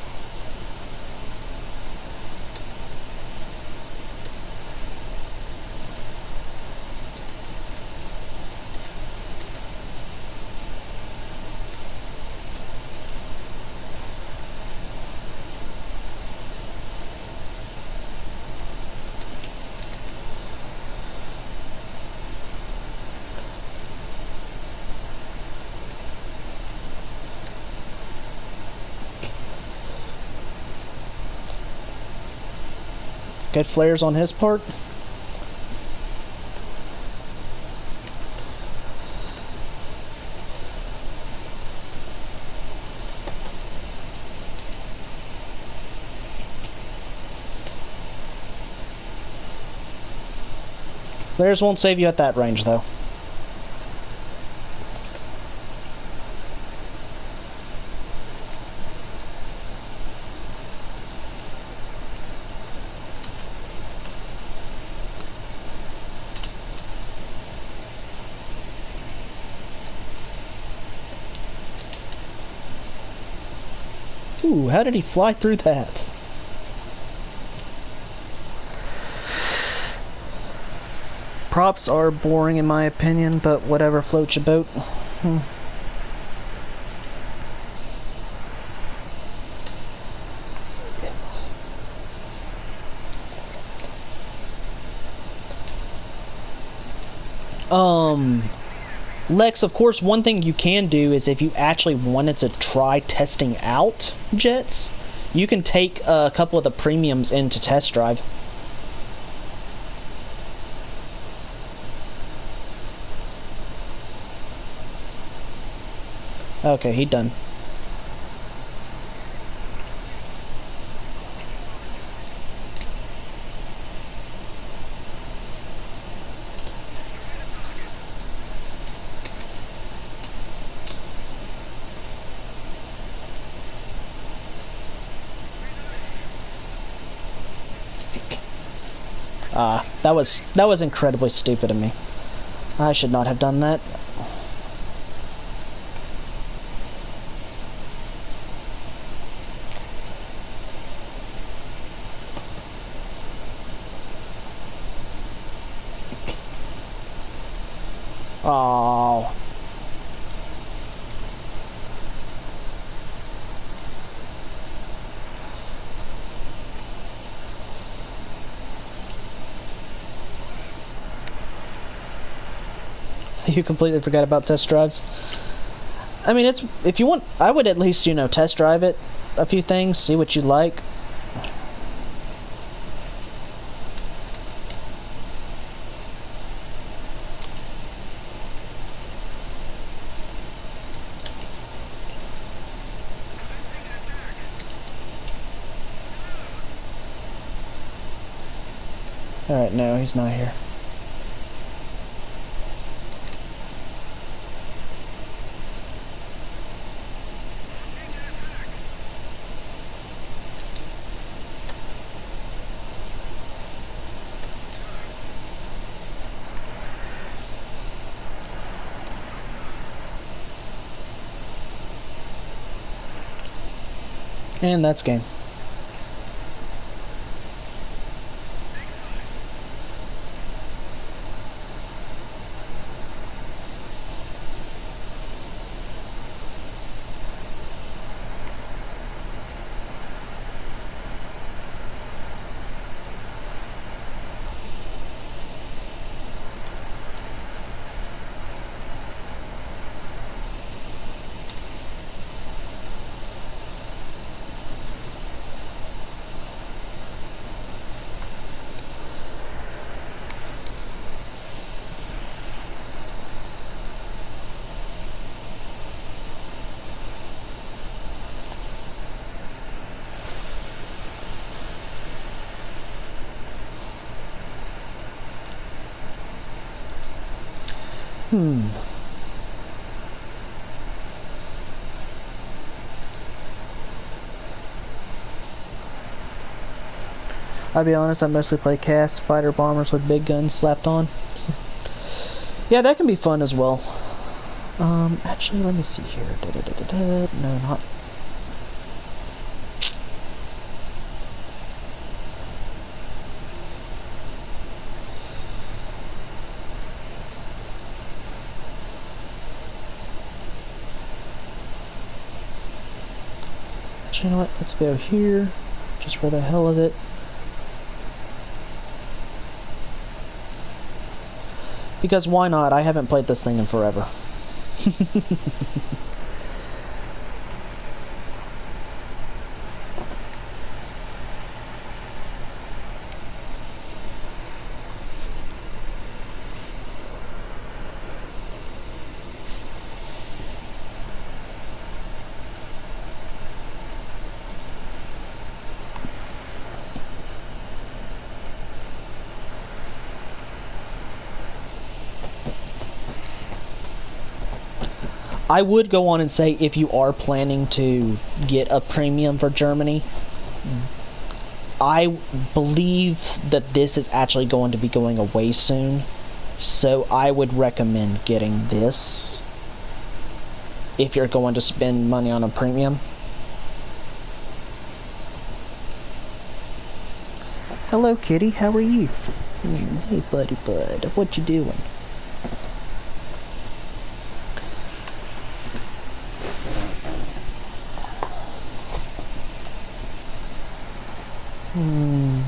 A: Good flares on his part. Theirs won't save you at that range, though. Ooh, how did he fly through that? Props are boring in my opinion, but whatever floats your boat. Lex, of course, one thing you can do is if you actually wanted to try testing out jets, you can take a couple of the premiums into test drive. Okay, he done. That was incredibly stupid of me. I should not have done that. Oh. You completely forgot about test drives? I mean, it's if you want, I would at least, you know, test drive it, a few things, see what you like. Alright, no, he's not here. And that's game. I'll be honest, I mostly play CAS, fighter bombers with big guns slapped on. Yeah, that can be fun as well. Actually, let me see here. No, not... Actually, you know what? Let's go here, just for the hell of it. Because why not? I haven't played this thing in forever. I would go on and say if you are planning to get a premium for Germany, I believe that this is actually going to be going away soon, so I would recommend getting this if you're going to spend money on a premium. Hello, kitty. How are you? Hey, buddy bud. What you doing?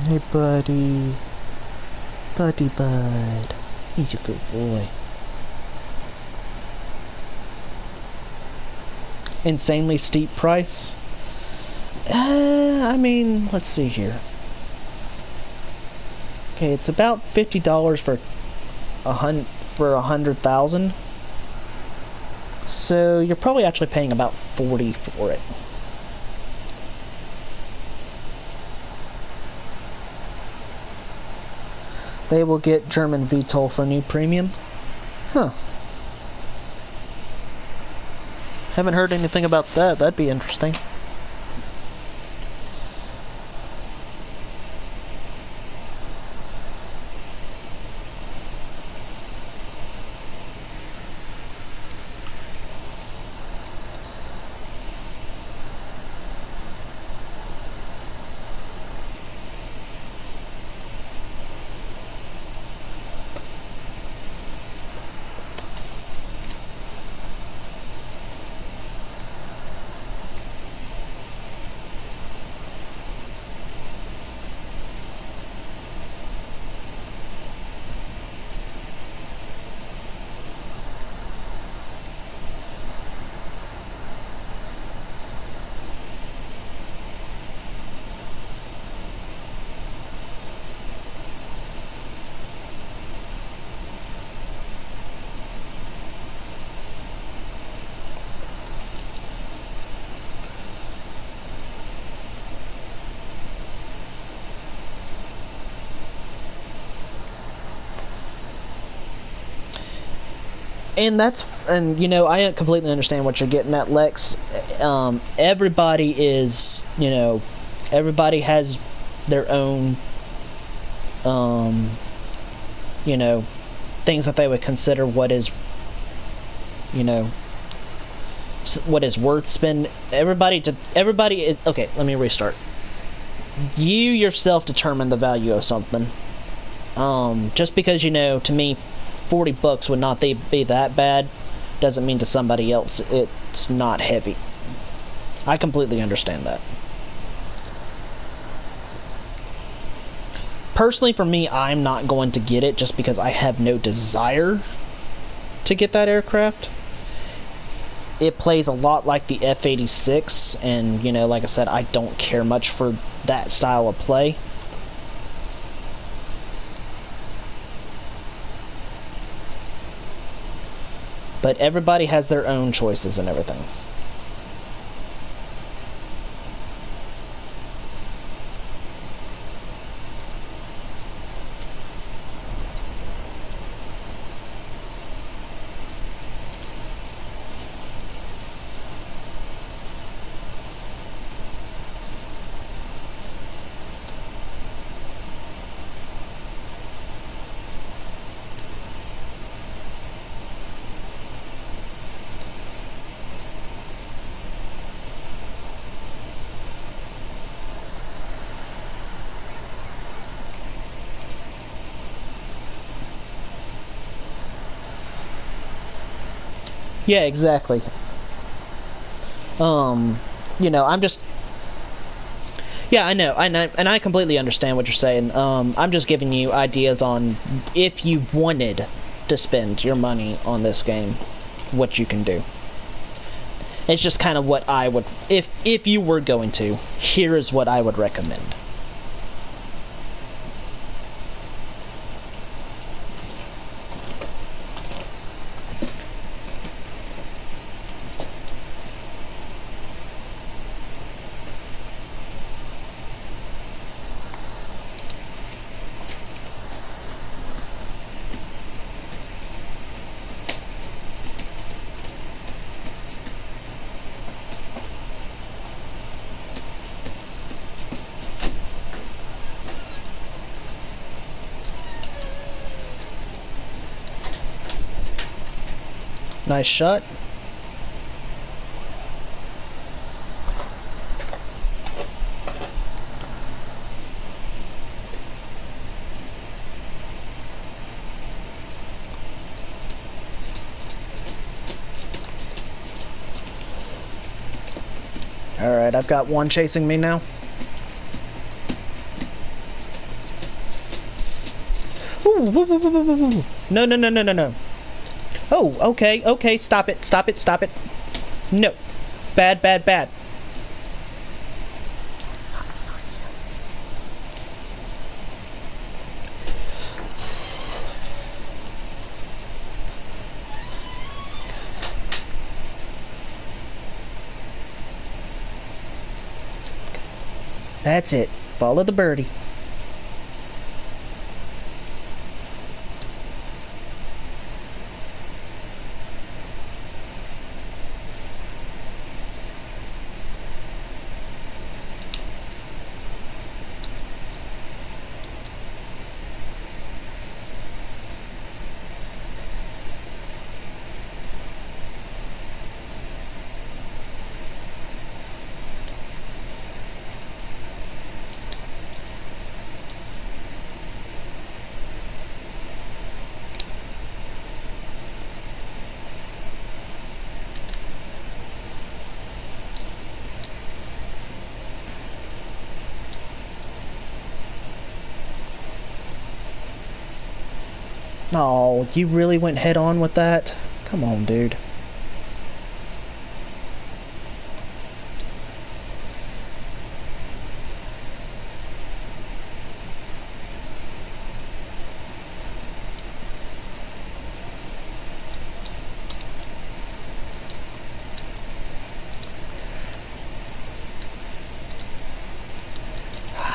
A: Hey, buddy. Buddy bud. He's a good boy. Insanely steep price? I mean, let's see here. Okay, it's about $50 for 100,000. So you're probably actually paying about 40 for it. They will get German VTOL for new premium. Huh. Haven't heard anything about that. That'd be interesting. And you know, I completely understand what you're getting at, Lex. Everybody is, you know, everybody has their own, you know, things that they would consider what is, you know, what is worth spending. Everybody is, okay, let me restart. You yourself determine the value of something. Just because, you know, to me, $40 would not be that bad, doesn't mean to somebody else it's not heavy. I completely understand that. Personally, for me, I'm not going to get it just because I have no desire to get that aircraft. It plays a lot like the F-86, and, you know, like I said, I don't care much for that style of play. But everybody has their own choices and everything. Yeah, exactly. You know, I'm just... Yeah, I know, and I completely understand what you're saying. I'm just giving you ideas on if you wanted to spend your money on this game, what you can do. It's just kind of what I would... If you were going to, here is what I would recommend. Nice shot. Alright, I've got one chasing me now. Ooh, woo, woo, woo, woo, woo, woo. No, no, no, no, no, no. Oh, okay, okay, stop it, stop it, stop it. No. Bad, bad, bad. That's it. Follow the birdie. Oh, you really went head on with that? Come on, dude.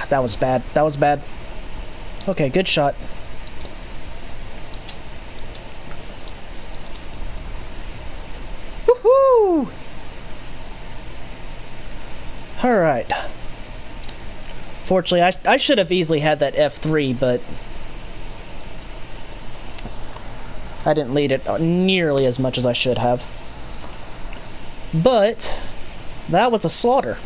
A: That was bad. That was bad. Okay, good shot. Woohoo! Alright. Fortunately, I should have easily had that F3, but I didn't lead it nearly as much as I should have. But that was a slaughter.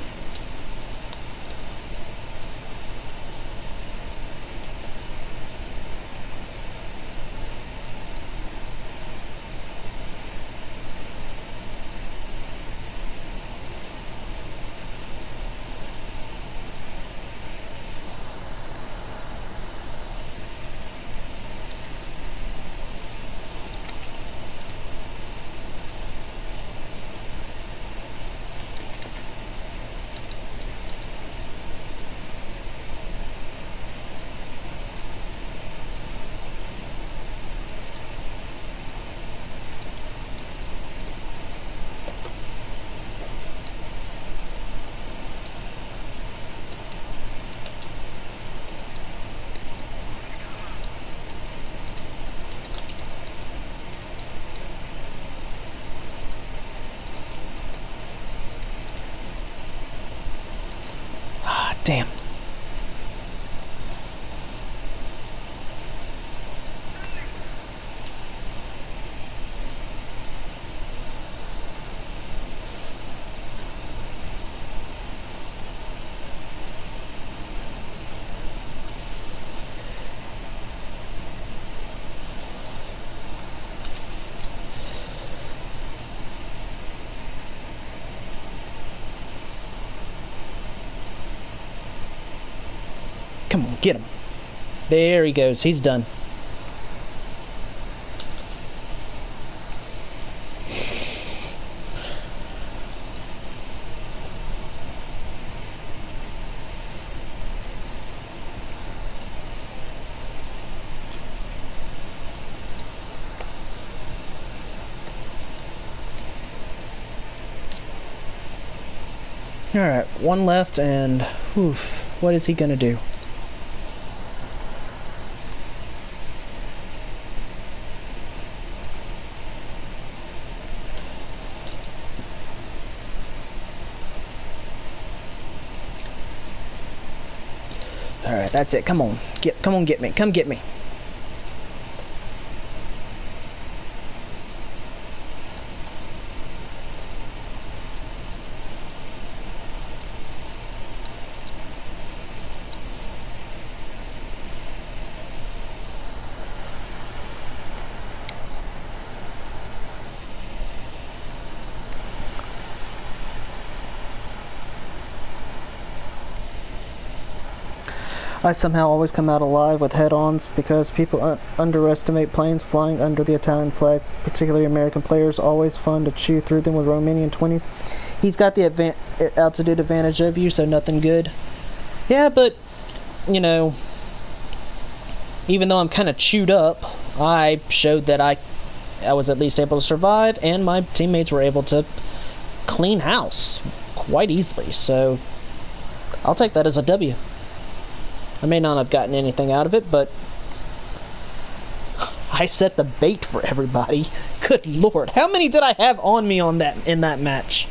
A: Damn. Come on, get him. There he goes. He's done. Alright, one left, and oof, what is he gonna do? Alright, that's it. Come on. Come on, get me. Come get me. I somehow always come out alive with head-ons because people underestimate planes flying under the Italian flag, particularly American players. Always fun to chew through them with Romanian 20s. He's got the altitude advantage of you, so nothing good. Yeah, but, you know, even though I'm kind of chewed up, I showed that I was at least able to survive, and my teammates were able to clean house quite easily, so I'll take that as a W. I may not have gotten anything out of it, but I set the bait for everybody. Good lord, how many did I have on me in that match?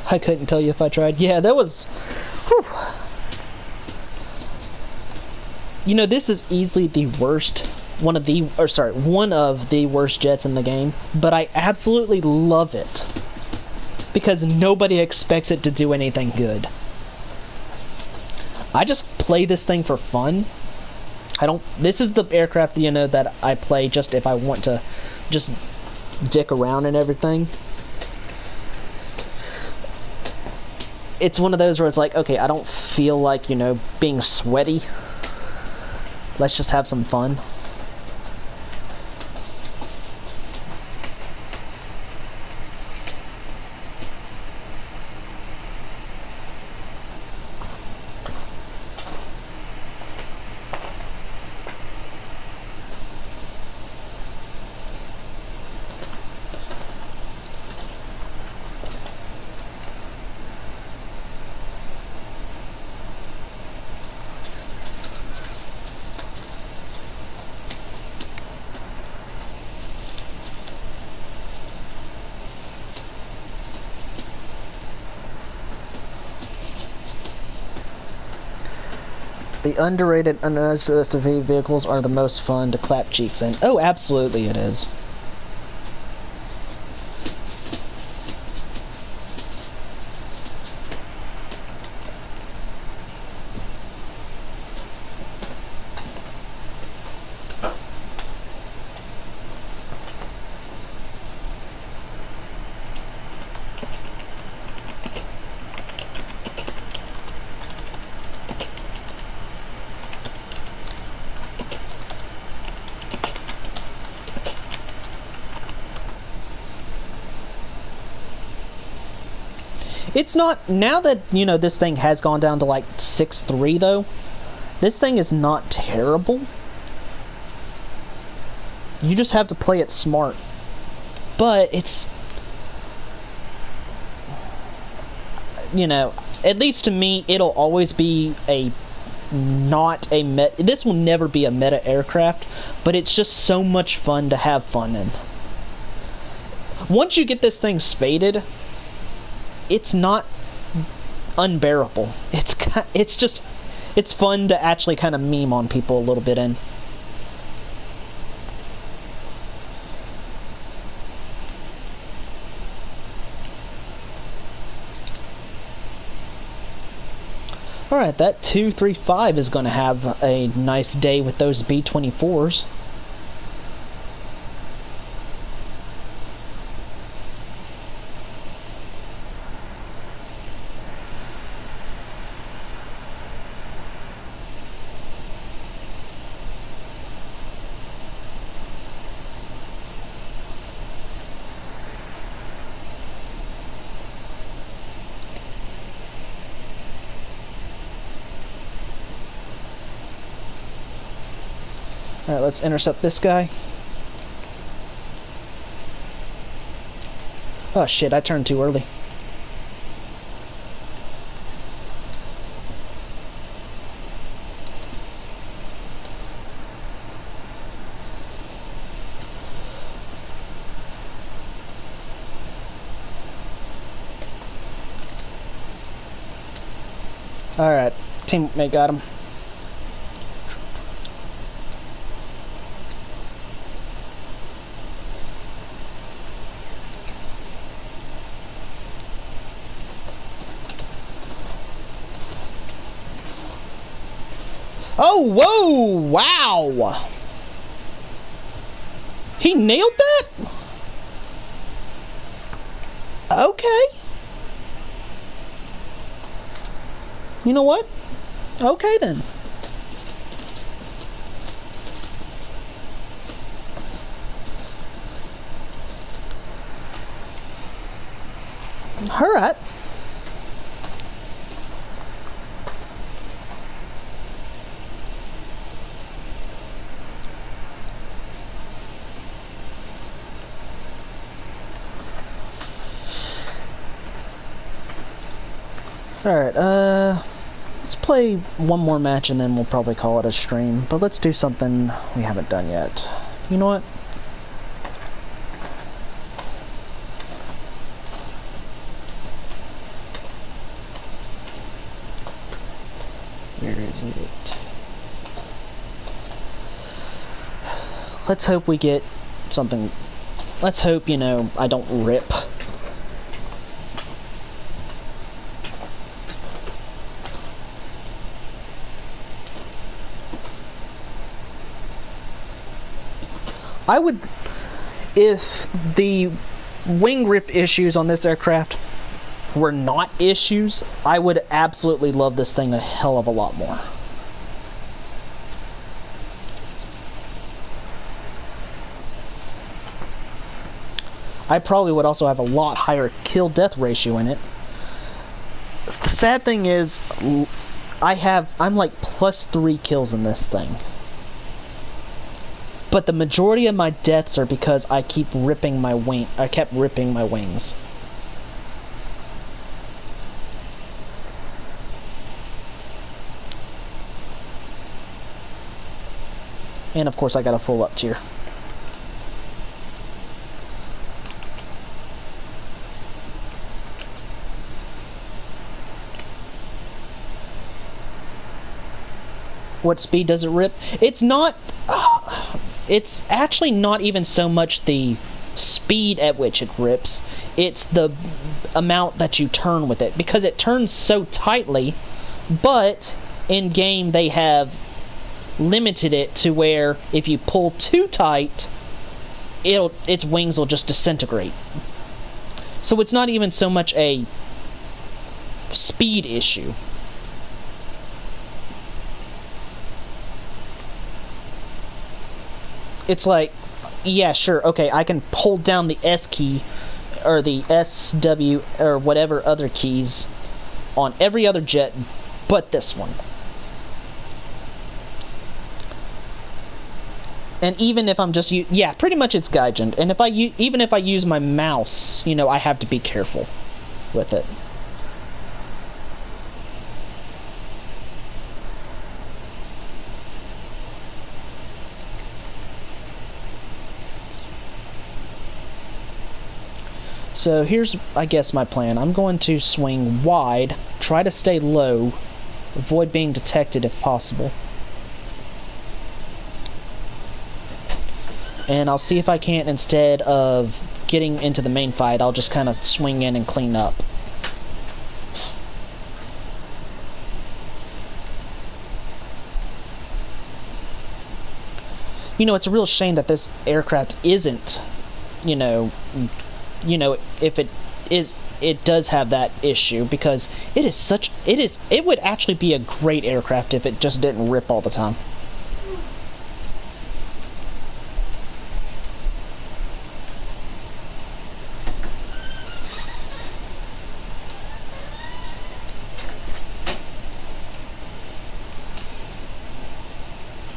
A: I couldn't tell you if I tried. Yeah, that was... Whew. You know, this is easily the worst, one of the worst jets in the game, but I absolutely love it because nobody expects it to do anything good. I just play this thing for fun. This is the aircraft, you know, that I play just if I want to just dick around and everything. It's one of those where it's like, okay, I don't feel like, you know, being sweaty. Let's just have some fun. The underrated, underestimated vehicles are the most fun to clap cheeks in. Oh, absolutely it is. It's not, now that, you know, this thing has gone down to like 6.3 though, this thing is not terrible. You just have to play it smart. But it's, you know, at least to me, it'll always be not a meta, this will never be a meta aircraft, but it's just so much fun to have fun in. Once you get this thing spaded, it's not unbearable. It's fun to actually kind of meme on people a little bit in. Alright, that 235 is going to have a nice day with those B-24s. Alright, let's intercept this guy. Oh shit, I turned too early. Alright, teammate got him. Oh, whoa! Wow! He nailed that? Okay. You know what? Okay then. Alright. Alright, let's play one more match and then we'll probably call it a stream. But let's do something we haven't done yet. You know what? Where is it? Let's hope we get something. Let's hope, you know, I don't rip. I would, if the wing rip issues on this aircraft were not issues, I would absolutely love this thing a hell of a lot more. I probably would also have a lot higher kill-death ratio in it. The sad thing is, I'm like +3 kills in this thing. But the majority of my deaths are because I keep ripping my wing. I kept ripping my wings. And of course I got a full up tier. What speed does it rip? It's not... it's actually not even so much the speed at which it rips. It's the amount that you turn with it. Because it turns so tightly, but in game they have limited it to where if you pull too tight, its wings will just disintegrate. So it's not even so much a speed issue. It's like, yeah, sure, okay, I can hold down the S key, or the SW, or whatever other keys on every other jet, but this one. And even if I'm just, yeah, pretty much it's Gaijin. And if even if I use my mouse, you know, I have to be careful with it. So here's, I guess, my plan. I'm going to swing wide, try to stay low, avoid being detected if possible. And I'll see if I can't, instead of getting into the main fight, I'll just kind of swing in and clean up. You know, it's a real shame that this aircraft isn't, you know, if it is, it does have that issue, because it would actually be a great aircraft if it just didn't rip all the time.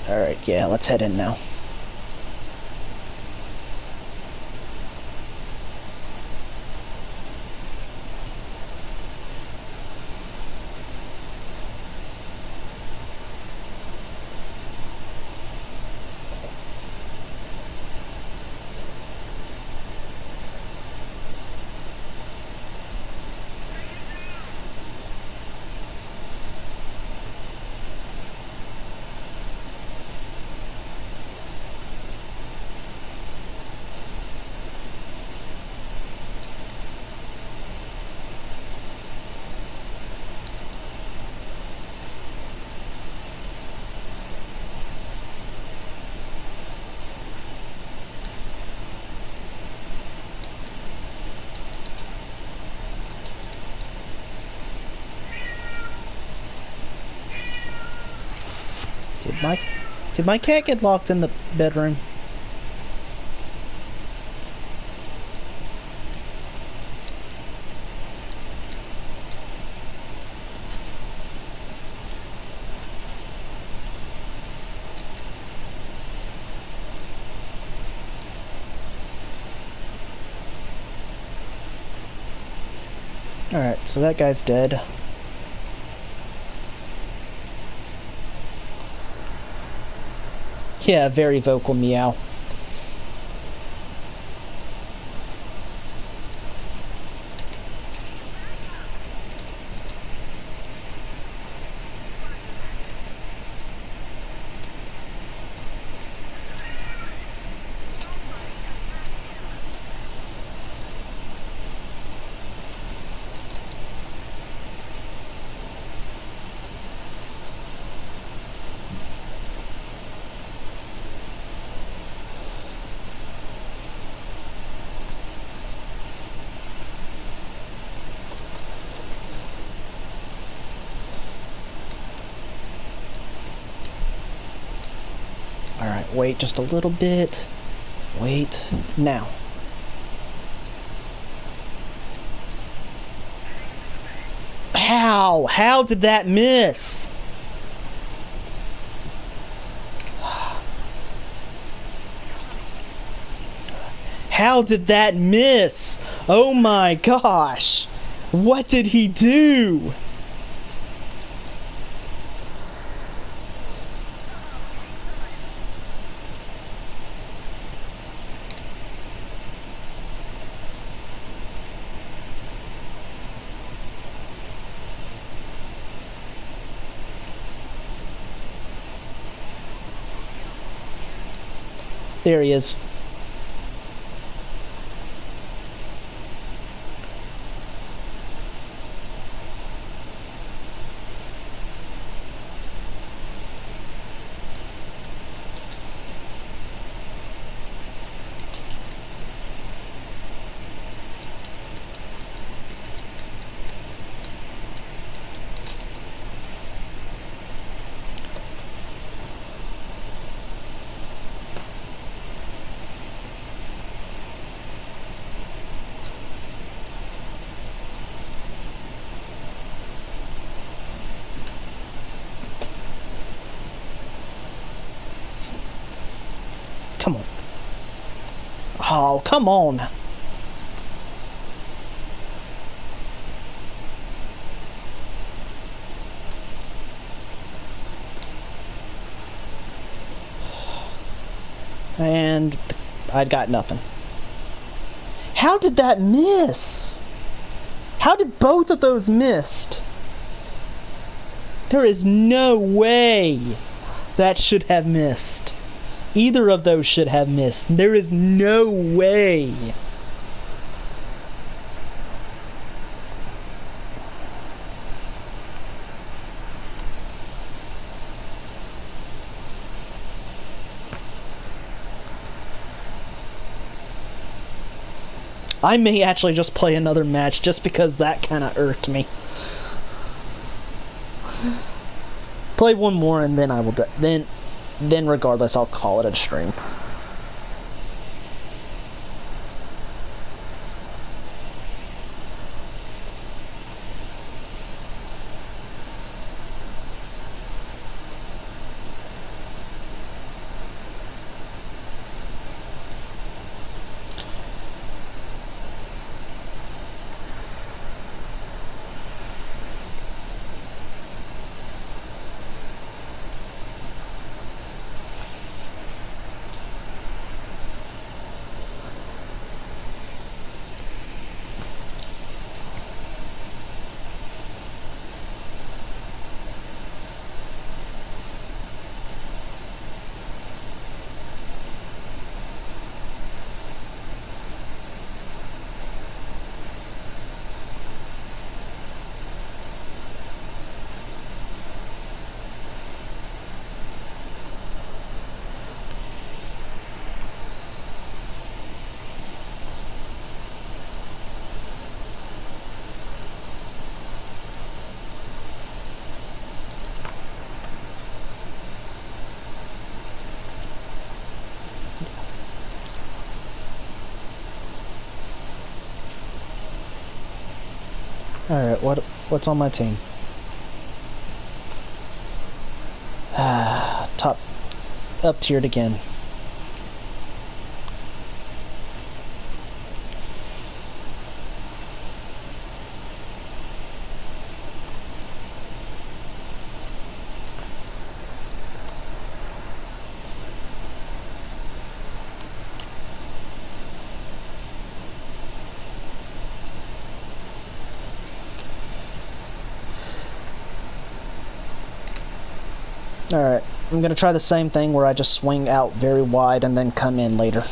A: Alright, yeah, let's head in now. Did my cat get locked in the bedroom? Alright, so that guy's dead. Yeah, very vocal meow. Alright, wait just a little bit. Wait. Now. How? How did that miss? How did that miss? Oh my gosh. What did he do? There he is. Come on. Oh, come on. And I'd got nothing. How did that miss? How did both of those missed? There is no way that should have missed. Either of those should have missed. There is no way. I may actually just play another match just because that kind of irked me. Play one more and then I will then regardless I'll call it a stream. Alright, what's on my team? Top up tiered again. Alright, I'm gonna try the same thing where I just swing out very wide and then come in later.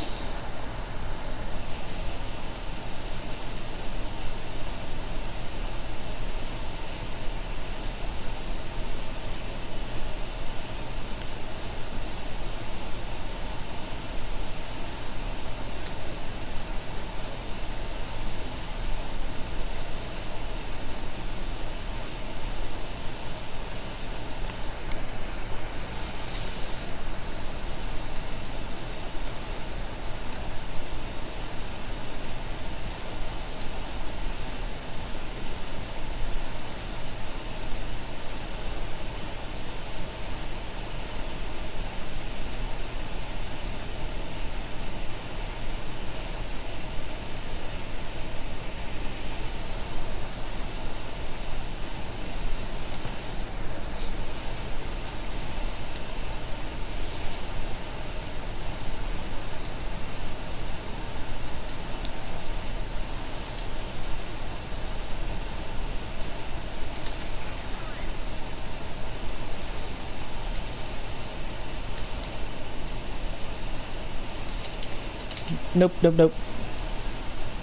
A: Nope, nope, nope.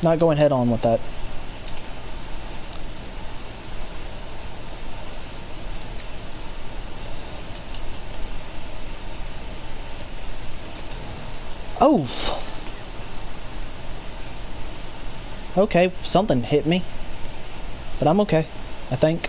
A: Not going head on with that. Oh! Okay, something hit me. But I'm okay, I think.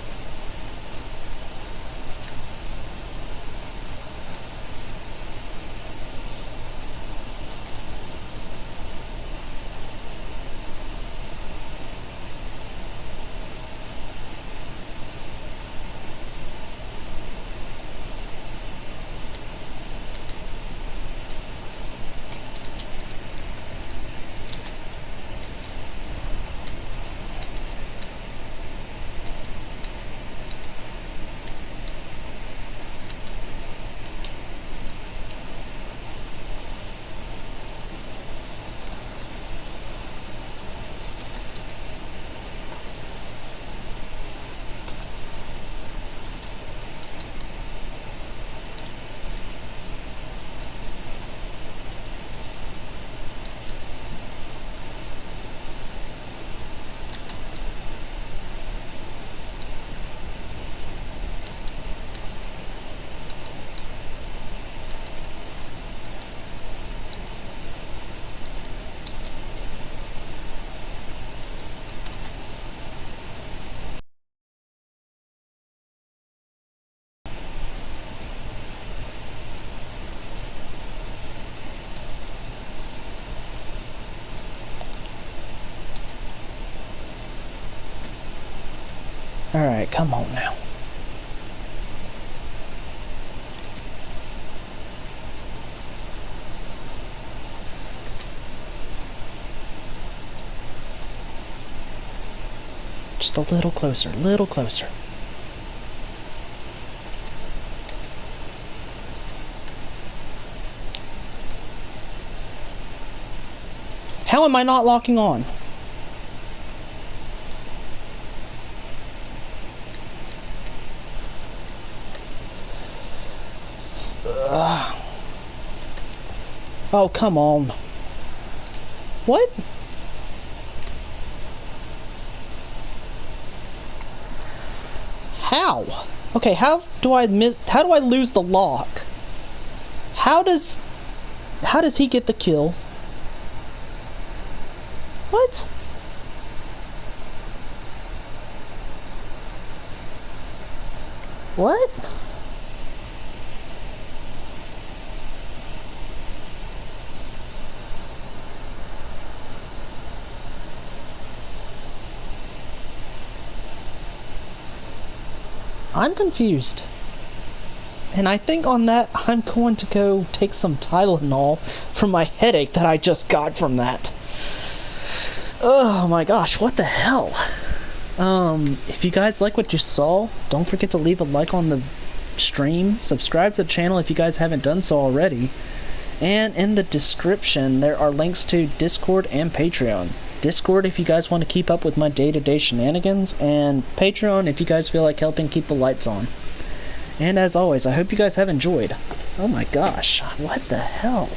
A: Alright, come on now. Just a little closer, little closer. How am I not locking on? Oh, come on. What? How? Okay, how do I lose the lock? How does he get the kill? What? What? I'm confused. And I think on that, I'm going to go take some Tylenol for my headache that I just got from that. Oh my gosh, what the hell? If you guys like what you saw, don't forget to leave a like on the stream. Subscribe to the channel if you guys haven't done so already. And in the description, there are links to Discord and Patreon. Discord if you guys want to keep up with my day-to-day shenanigans, and Patreon if you guys feel like helping keep the lights on. And as always, I hope you guys have enjoyed. Oh my gosh, what the hell?